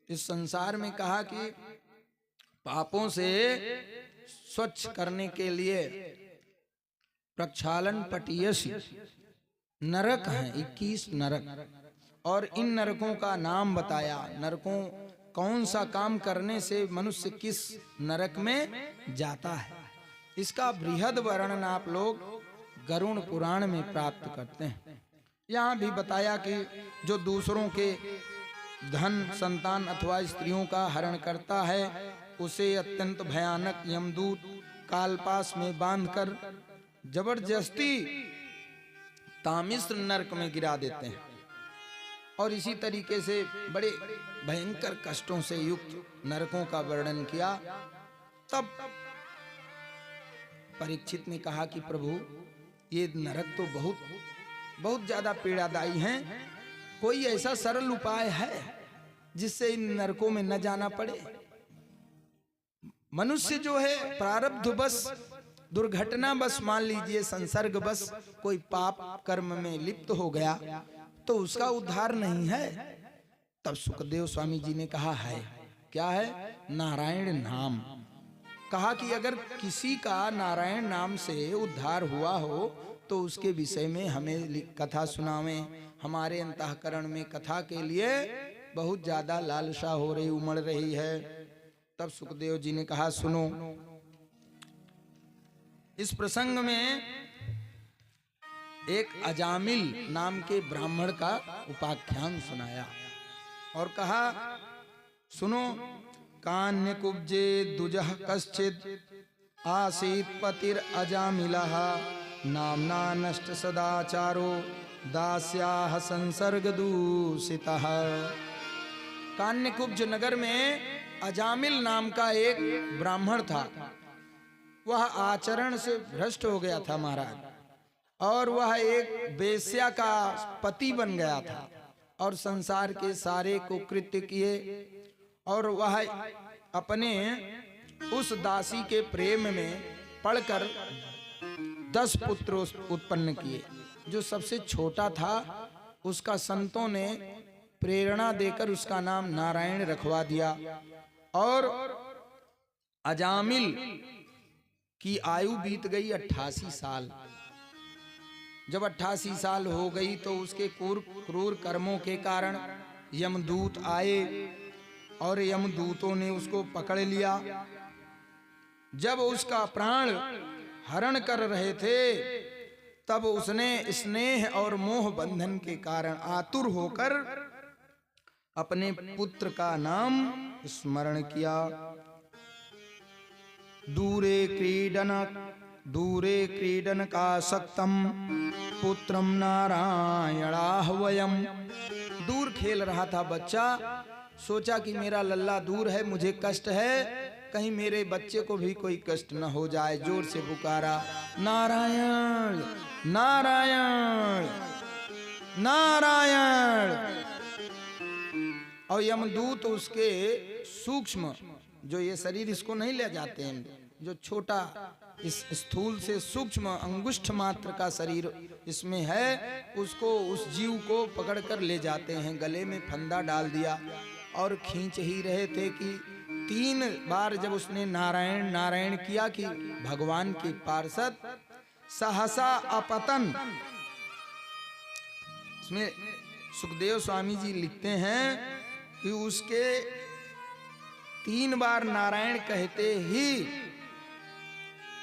इस संसार में कहा कि पापों से स्वच्छ करने के लिए प्रक्षालन पटीयसी नरक हैं, 21 नरक। और इन नरकों का नाम बताया। नरकों कौन सा काम करने से मनुष्य किस नरक में जाता है, इसका बृहद वर्णन आप लोग गरुड़ पुराण में प्राप्त करते हैं। यहाँ भी बताया कि जो दूसरों के धन, संतान अथवा स्त्रियों का हरण करता है, उसे अत्यंत भयानक यमदूत कालपास में बांधकर जबरदस्ती तामिश्र नरक में गिरा देते हैं। और इसी तरीके से बड़े भयंकर कष्टों से युक्त नरकों का वर्णन किया। तब परीक्षित ने कहा कि प्रभु, ये नरक तो बहुत ज्यादा पीड़ादायी हैं। कोई ऐसा सरल उपाय है जिससे इन नरकों में न जाना पड़े? मनुष्य जो है प्रारब्ध बस, दुर्घटना बस, मान लीजिए संसर्ग बस कोई पाप कर्म में लिप्त हो गया तो उसका उद्धार नहीं है। तब सुखदेव स्वामी जी ने कहा है, क्या है? नारायण नाम। कहा कि अगर किसी का नारायण नाम से उद्धार हुआ हो तो उसके विषय में हमें कथा सुनावें। हमारे अंतःकरण में कथा के लिए बहुत ज्यादा लालसा हो रही, उमड़ रही है। तब सुखदेव जी ने कहा, सुनो, इस प्रसंग में एक अजामिल नाम के ब्राह्मण का उपाख्यान सुनाया और कहा, सुनो, कान्य कुब्जे दुजः कश्चित् आसीत् पतिर अजामिलः नामना नष्ट सदाचारो दास्याः संसर्ग दूषितः। कान्यकुब्ज नगर में अजामिल नाम का एक ब्राह्मण था। वह आचरण से भ्रष्ट हो गया था महाराज, और वह एक वेश्या का पति बन गया था और संसार के सारे कुकृत्य किए, और वह अपने उस दासी के प्रेम में पड़कर 10 पुत्र उत्पन्न किए। जो सबसे छोटा था उसका संतों ने प्रेरणा देकर उसका नाम नारायण रखवा दिया। और अजामिल की आयु बीत गई 88 साल। जब 88 साल हो गई तो उसके क्रूर कर्मों के कारण यमदूत आए और यमदूतों ने उसको पकड़ लिया। जब उसका प्राण हरण कर रहे थे तब उसने स्नेह और मोह बंधन के कारण आतुर होकर अपने पुत्र का नाम स्मरण किया। दूरे क्रीडन का सक्तम पुत्रम नारायणाह्वयम्। दूर खेल रहा था बच्चा, सोचा कि मेरा लल्ला दूर है, मुझे कष्ट है, कहीं मेरे बच्चे को भी कोई कष्ट न हो जाए। जोर से पुकारा, नारायण नारायण नारायण। और यमदूत उसके सूक्ष्म, जो ये शरीर इसको नहीं ले जाते हैं, जो छोटा इस स्थूल से सूक्ष्म अंगुष्ठ मात्र का शरीर इसमें है, उसको, उस जीव को पकड़कर ले जाते हैं। गले में फंदा डाल दिया और खींच ही रहे थे कि 3 बार जब उसने नारायण नारायण किया कि भगवान के पार्षद सहसा अपतन। इसमें सुखदेव स्वामी जी लिखते हैं कि उसके 3 बार नारायण कहते ही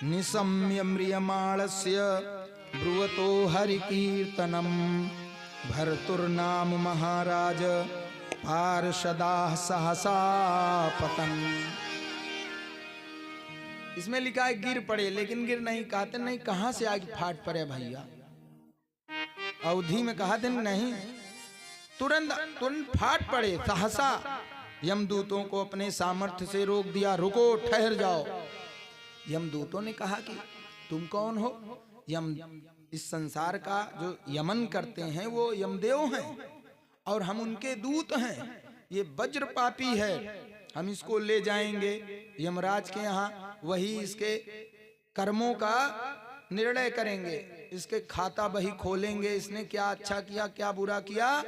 निशम्य म्रियमाणस्य ब्रुवतो हरि कीर्तनम भर्तुर्नाम महाराज पार्षदा सहसा पतन। इसमें लिखा है गिर पड़े, लेकिन गिर नहीं कहते, नहीं कहां से आगे फाट पड़े भैया। अवधि में कहा थे नहीं, तुरंत फाट पड़े। सहसा यमदूतों को अपने सामर्थ्य से रोक दिया, रुको, ठहर जाओ। यमदूतों ने कहा कि तुम कौन हो? यम, इस संसार का जो यमन करते हैं वो यमदेव हैं और हम उनके दूत हैं। ये वज्र पापी है, हम इसको ले जाएंगे यमराज के यहाँ, वही इसके कर्मों का निर्णय करेंगे, इसके खाता बही खोलेंगे, इसने क्या अच्छा किया क्या बुरा किया,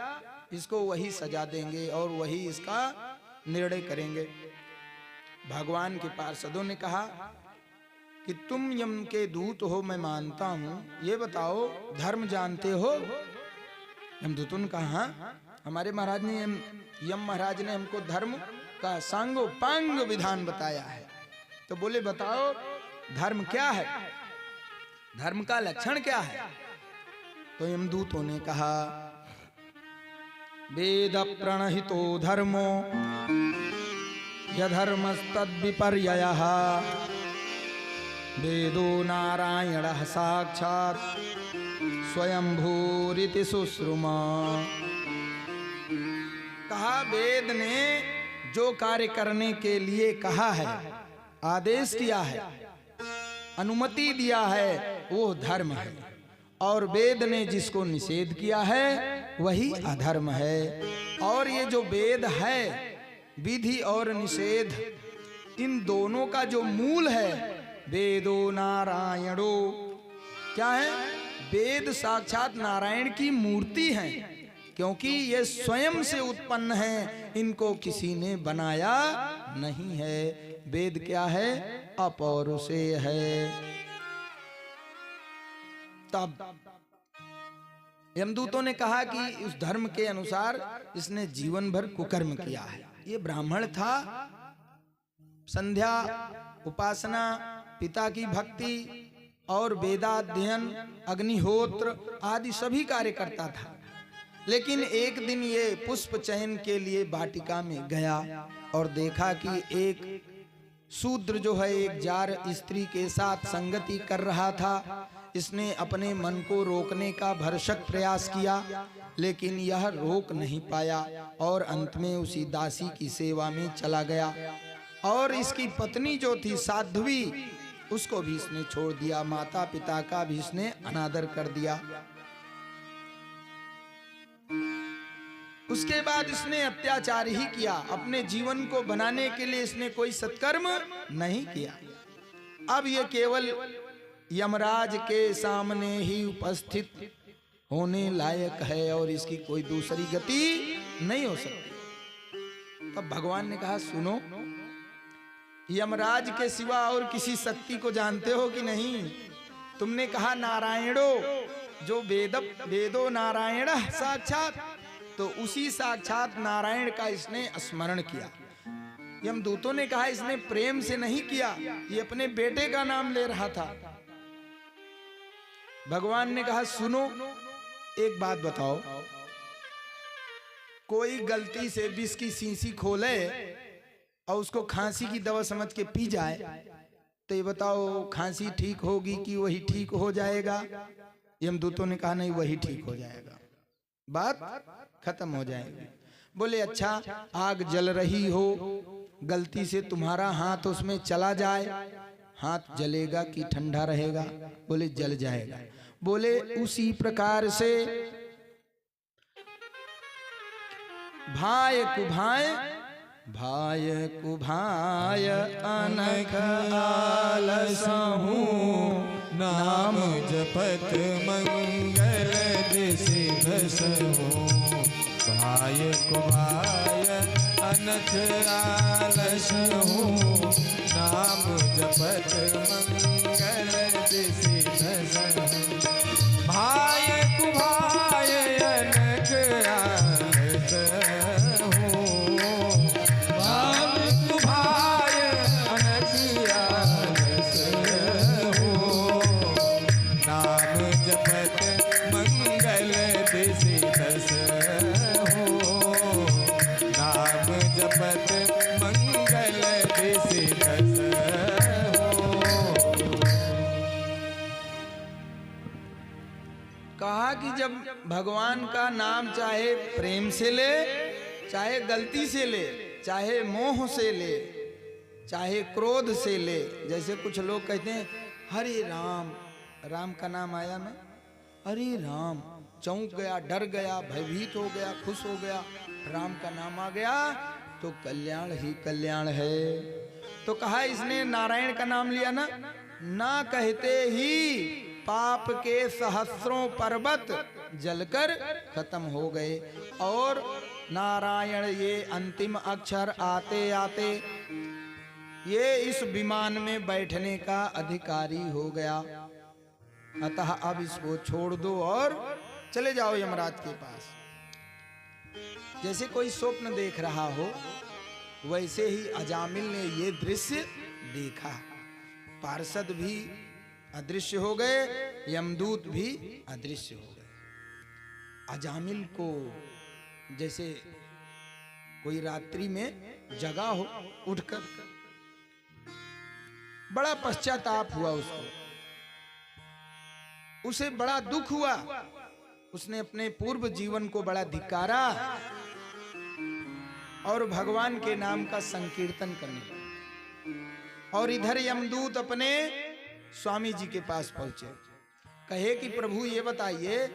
इसको वही सजा देंगे और वही इसका निर्णय करेंगे। भगवान के पार्षदों ने कहा कि तुम यम के दूत हो, मैं मानता हूं, ये बताओ धर्म जानते हो? यमदूतों ने कहा हाँ, हमारे महाराज ने, यम महाराज ने हमको धर्म का सांगोपांग विधान बताया है। तो बोले बताओ धर्म क्या है, धर्म का लक्षण क्या है? तो यमदूतों ने कहा वेद प्रणहितो धर्मो यधर्मस्तद्विपर्ययः वेदो नारायणः साक्षात् स्वयंभूरिति सुश्रुमा। कहा वेद ने जो कार्य करने के लिए कहा है, आदेश किया है, अनुमति दिया है, वो धर्म है, और वेद ने जिसको निषेध किया है वही अधर्म है। और ये जो वेद है, विधि और निषेध, इन दोनों का जो मूल है वेदो नारायणो, क्या है? वेद साक्षात नारायण की मूर्ति है, क्योंकि ये स्वयं से उत्पन्न है, इनको किसी ने बनाया नहीं है। वेद क्या है? अपौरुषेय है। तब यमदूतों ने कहा कि उस धर्म के अनुसार इसने जीवन भर कुकर्म किया है। ये ब्राह्मण था, संध्या उपासना, पिता की भक्ति और वेदाध्ययन, अग्निहोत्र आदि सभी कार्य करता था। लेकिन एक दिन ये पुष्प चयन के लिए वाटिका में गया और देखा कि एक शूद्र जो है एक जार स्त्री के साथ संगति कर रहा था। इसने अपने मन को रोकने का भरसक प्रयास किया, लेकिन यह रोक नहीं पाया और अंत में उसी दासी की सेवा में चला गया। और इसकी पत्नी जो थी साध्वी, उसको भी इसने छोड़ दिया, माता पिता का भी इसने अनादर कर दिया। उसके बाद इसने अत्याचार ही किया, अपने जीवन को बनाने के लिए इसने कोई सत्कर्म नहीं किया। अब ये केवल यमराज के सामने ही उपस्थित होने लायक है और इसकी कोई दूसरी गति नहीं हो सकती। तब भगवान ने कहा, सुनो, यमराज के सिवा और किसी शक्ति को जानते हो कि नहीं? तुमने कहा नारायणो, जो वेदो नारायण साक्षात, तो उसी साक्षात नारायण का इसने स्मरण किया। यमदूतों ने कहा इसने प्रेम से नहीं किया, ये अपने बेटे का नाम ले रहा था। भगवान ने कहा, सुनो, एक बात बताओ, कोई गलती से विष की शीशी खोले और उसको खांसी की दवा समझ के पी जाए, तो ये बताओ खांसी ठीक होगी कि वही ठीक हो जाएगा? यमदूतों ने कहा, नहीं, वही ठीक हो जाएगा, बात खत्म हो जाएगी। बोले, अच्छा, आग जल रही हो, गलती से तुम्हारा हाथ उसमें चला जाए, हाथ जलेगा कि ठंडा रहेगा? बोले, जल जाएगा। बोले, उसी प्रकार से भाय कुभाय अनघ आलसहु, नाम जपत मंगल दिशि दसहु। भाय कुभाय अनघ आलसहु, नाम जपत मंगल दिशि दसहु। भाय कुभाय अनघ आलसहु, भाय कुभाय अनघ आलसहु, नाम जपत मंगल दिशि दसहु। नाम जपत मंगल दिशि दसहु। कहा कि जब भगवान का नाम चाहे प्रेम से ले, चाहे गलती से ले, चाहे मोह से ले, चाहे क्रोध से ले, जैसे कुछ लोग कहते हैं हरे राम, राम का नाम आया में हरे राम, चौंक गया, डर गया, भयभीत हो गया, खुश हो गया, राम का नाम आ गया तो कल्याण ही कल्याण है। तो कहा इसने नारायण का नाम लिया ना कहते ही पाप के सहस्रों पर्वत जलकर खत्म हो गए और नारायण ये अंतिम अक्षर आते आते ये इस विमान में बैठने का अधिकारी हो गया। अतः अब इसको छोड़ दो और चले जाओ यमराज के पास। जैसे कोई स्वप्न देख रहा हो, वैसे ही अजामिल ने ये दृश्य देखा। पार्षद भी अदृश्य हो गए, यमदूत भी अदृश्य हो गए। अजामिल को जैसे कोई रात्रि में जगा हो, उठकर बड़ा पश्चाताप हुआ उसको, उसे बड़ा दुख हुआ। उसने अपने पूर्व जीवन को बड़ा धिक्कारा और भगवान के नाम का संकीर्तन करने लगा। और इधर यमदूत अपने स्वामी जी के पास पहुंचे, कहे कि प्रभु ये बताइए,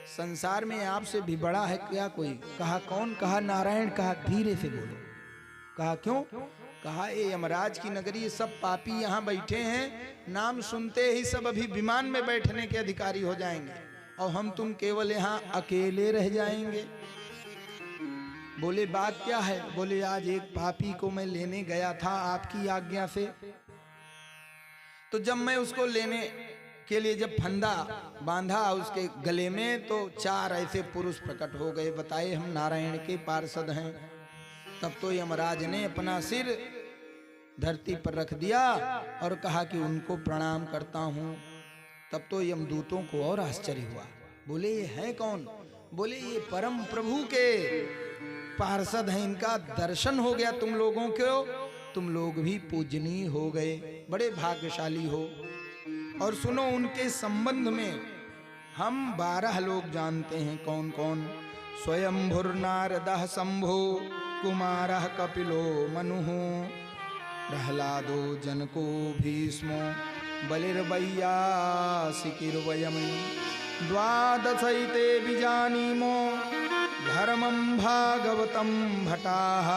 संसार में आपसे भी बड़ा है क्या कोई? कहा कौन? कहा नारायण। कहा धीरे से बोलो। कहा क्यों? कहा ये यमराज की नगरी, सब पापी यहाँ बैठे हैं, नाम सुनते ही सब अभी विमान में बैठने के अधिकारी हो जाएंगे और हम तुम केवल यहाँ अकेले रह जाएंगे। बोले बात क्या है? बोले आज एक पापी को मैं लेने गया था आपकी आज्ञा से, तो जब मैं उसको लेने के लिए जब फंदा बांधा उसके गले में, तो 4 ऐसे पुरुष प्रकट हो गए, बताए हम नारायण के पार्षद हैं। तब तो यमराज ने अपना सिर धरती पर रख दिया और कहा कि उनको प्रणाम करता हूँ। तब तो यमदूतों को और आश्चर्य हुआ। बोले ये हैं कौन? बोले ये परम प्रभु के पार्षद हैं, इनका दर्शन हो गया तुम लोगों को, तुम लोग भी पूजनीय हो गए, बड़े भाग्यशाली हो। और सुनो, उनके संबंध में हम 12 लोग जानते हैं। कौन कौन? स्वयंभुर नारदः शंभो, कुमारः कपिलो मनुः, प्रहलादो जनको भीष्मो, बलिर्वैयासिकिर्वयम्, द्वादशैते विजानीमो धर्मं भागवतं भटाः,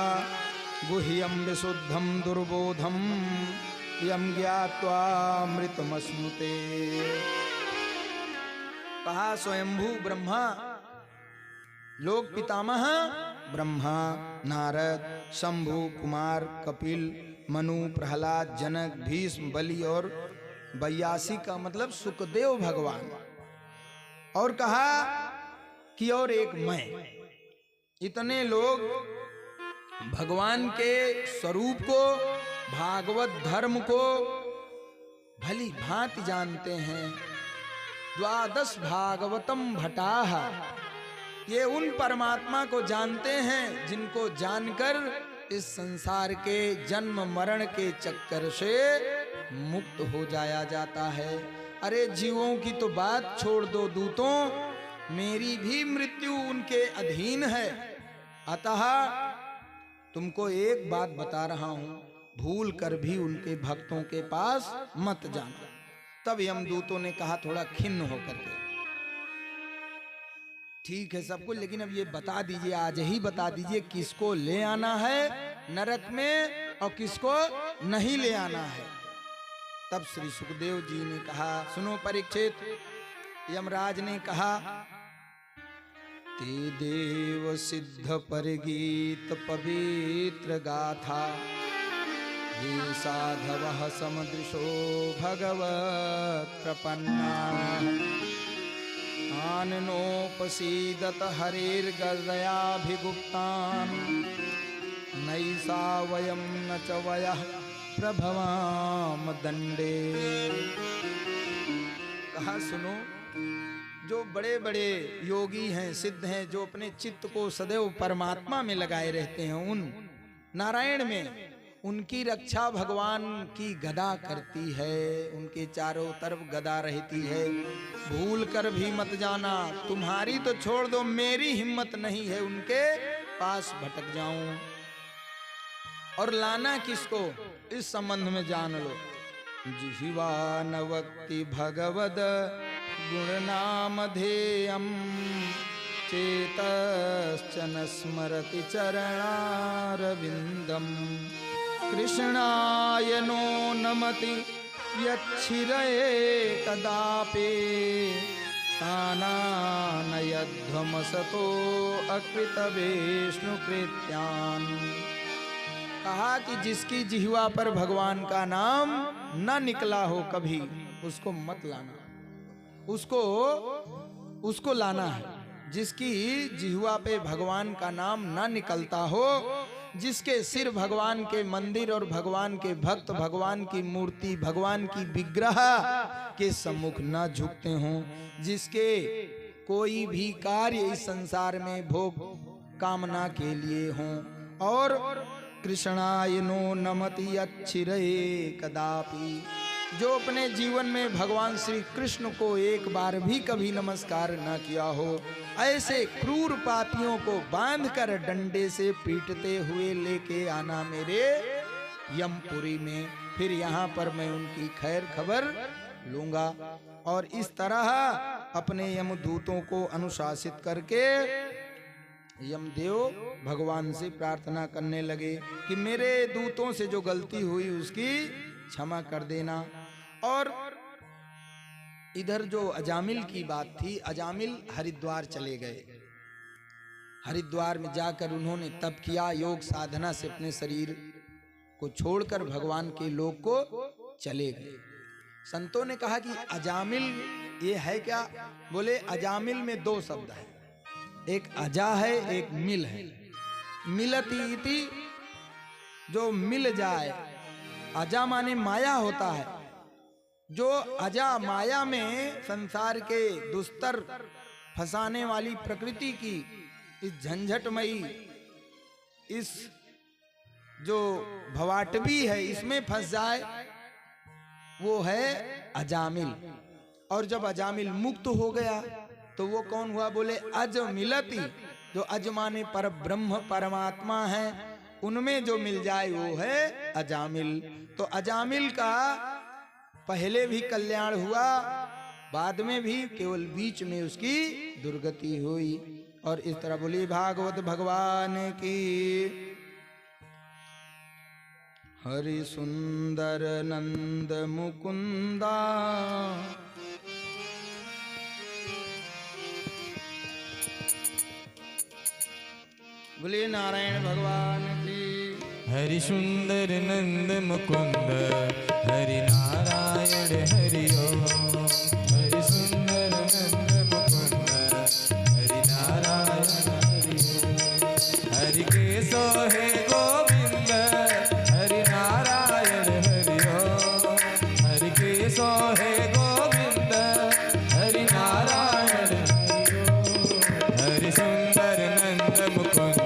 गुह्यं विशुद्धं दुर्बोधं यं ज्ञात्वा मृतमश्नुते। कहा स्वयंभू ब्रह्मा, लोक पितामह ब्रह्मा, नारद, शंभु, कुमार, कपिल, मनु, प्रहलाद, जनक, भीष्म, बलि और वैयासी का मतलब सुखदेव भगवान। और कहा कि और एक मैं, इतने लोग भगवान के स्वरूप को, भागवत धर्म को भली भांति जानते हैं। द्वादश भागवतम भटाह, ये उन परमात्मा को जानते हैं जिनको जानकर इस संसार के जन्म मरण के चक्कर से मुक्त हो जाया जाता है। अरे जीवों की तो बात छोड़ दो दूतों, मेरी भी मृत्यु उनके अधीन है। अतः तुमको एक बात बता रहा हूं, भूल कर भी उनके भक्तों के पास मत जाना। तब यमदूतों ने कहा थोड़ा खिन्न होकर के, ठीक है सब कुछ, लेकिन अब ये बता दीजिए, आज ही बता दीजिए किसको ले आना है नरक में और किसको नहीं ले आना है। तब श्री सुखदेव जी ने कहा, सुनो परीक्षित, यमराज ने कहा, ते देव सिद्ध परगीत पवित्र गाथा, ये साधवः समदृशो भगवत प्रपन्ना, आननोपसीदत हरेर्गदयाभिगुप्तान्, नैषा वयं न च वयः प्रभवाम दंडे। कहा सुनो, जो बड़े बड़े योगी हैं, सिद्ध हैं, जो अपने चित्त को सदैव परमात्मा में लगाए रहते हैं, उन नारायण में, उनकी रक्षा भगवान की गदा करती है, उनके चारों तरफ गदा रहती है। भूल कर भी मत जाना, तुम्हारी तो छोड़ दो, मेरी हिम्मत नहीं है उनके पास भटक जाऊं। और लाना किसको, इस संबंध में जान लो। जिह्वा न वक्ति भगवद गुणनामधेयम्, चेतश्च न स्मरति चरणारविन्दम्, कृष्णाय नो नमति यच्छिरये कदापि, तानानयध्वमसतो अकृतवेष्णुकृत्यान्। कहा कि जिसकी जिह्वा पर भगवान का नाम न निकला हो कभी, उसको मत लाना, उसको लाना है। जिसकी जिह्वा पे भगवान का नाम न निकलता हो, जिसके सिर भगवान के मंदिर और भगवान के भक्त, भगवान की मूर्ति, भगवान की विग्रह के सम्मुख न झुकते हों, जिसके कोई भी कार्य इस संसार में भोग कामना के लिए हों, और कृष्णाय नो नमति अच्छिरये कदापि, जो अपने जीवन में भगवान श्री कृष्ण को एक बार भी कभी नमस्कार न किया हो, ऐसे क्रूर पापियों को बांधकर डंडे से पीटते हुए लेके आना मेरे यमपुरी में, फिर यहाँ पर मैं उनकी खैर खबर लूंगा। और इस तरह अपने यमदूतों को अनुशासित करके यमदेव भगवान से प्रार्थना करने लगे कि मेरे दूतों से जो गलती हुई उसकी क्षमा कर देना। और इधर जो अजामिल की बात थी, अजामिल हरिद्वार चले गए। हरिद्वार में जाकर उन्होंने तप किया, योग साधना से अपने शरीर को छोड़कर भगवान के लोक को चले गए। संतों ने कहा कि अजामिल ये है क्या? बोले अजामिल में दो शब्द है, एक अजा है, एक मिल है। मिलती इति, जो मिल जाए, अजा माने माया होता है, जो अजा माया में संसार के दुस्तर फंसाने वाली प्रकृति की इस झंझटमयी इस जो भवाटवी है इसमें फंस जाए, वो है अजामिल। और जब अजामिल मुक्त हो गया तो वो कौन हुआ? बोले अजमिलति। जो अजमाने पर ब्रह्म परमात्मा है, उनमें जो मिल जाए वो है अजामिल। तो अजामिल का पहले भी कल्याण हुआ, बाद में भी, केवल बीच में उसकी दुर्गति हुई। और इस तरह बोली भागवत भगवान की। हरि सुंदर नंद मुकुंदा बोले नारायण भगवान की। हरि सुंदर नंद मुकुंद हरि नारायण हरि ओम। हरि सुंदर नंद मुकुंद हरि नारायण हरि ओम। हरि के सोहे गोविंद हरि नारायण हरि ओम। हरि के सोहे गोविंद हरि नारायण हरि ओम। हरि सुंदर नंद मुकुंद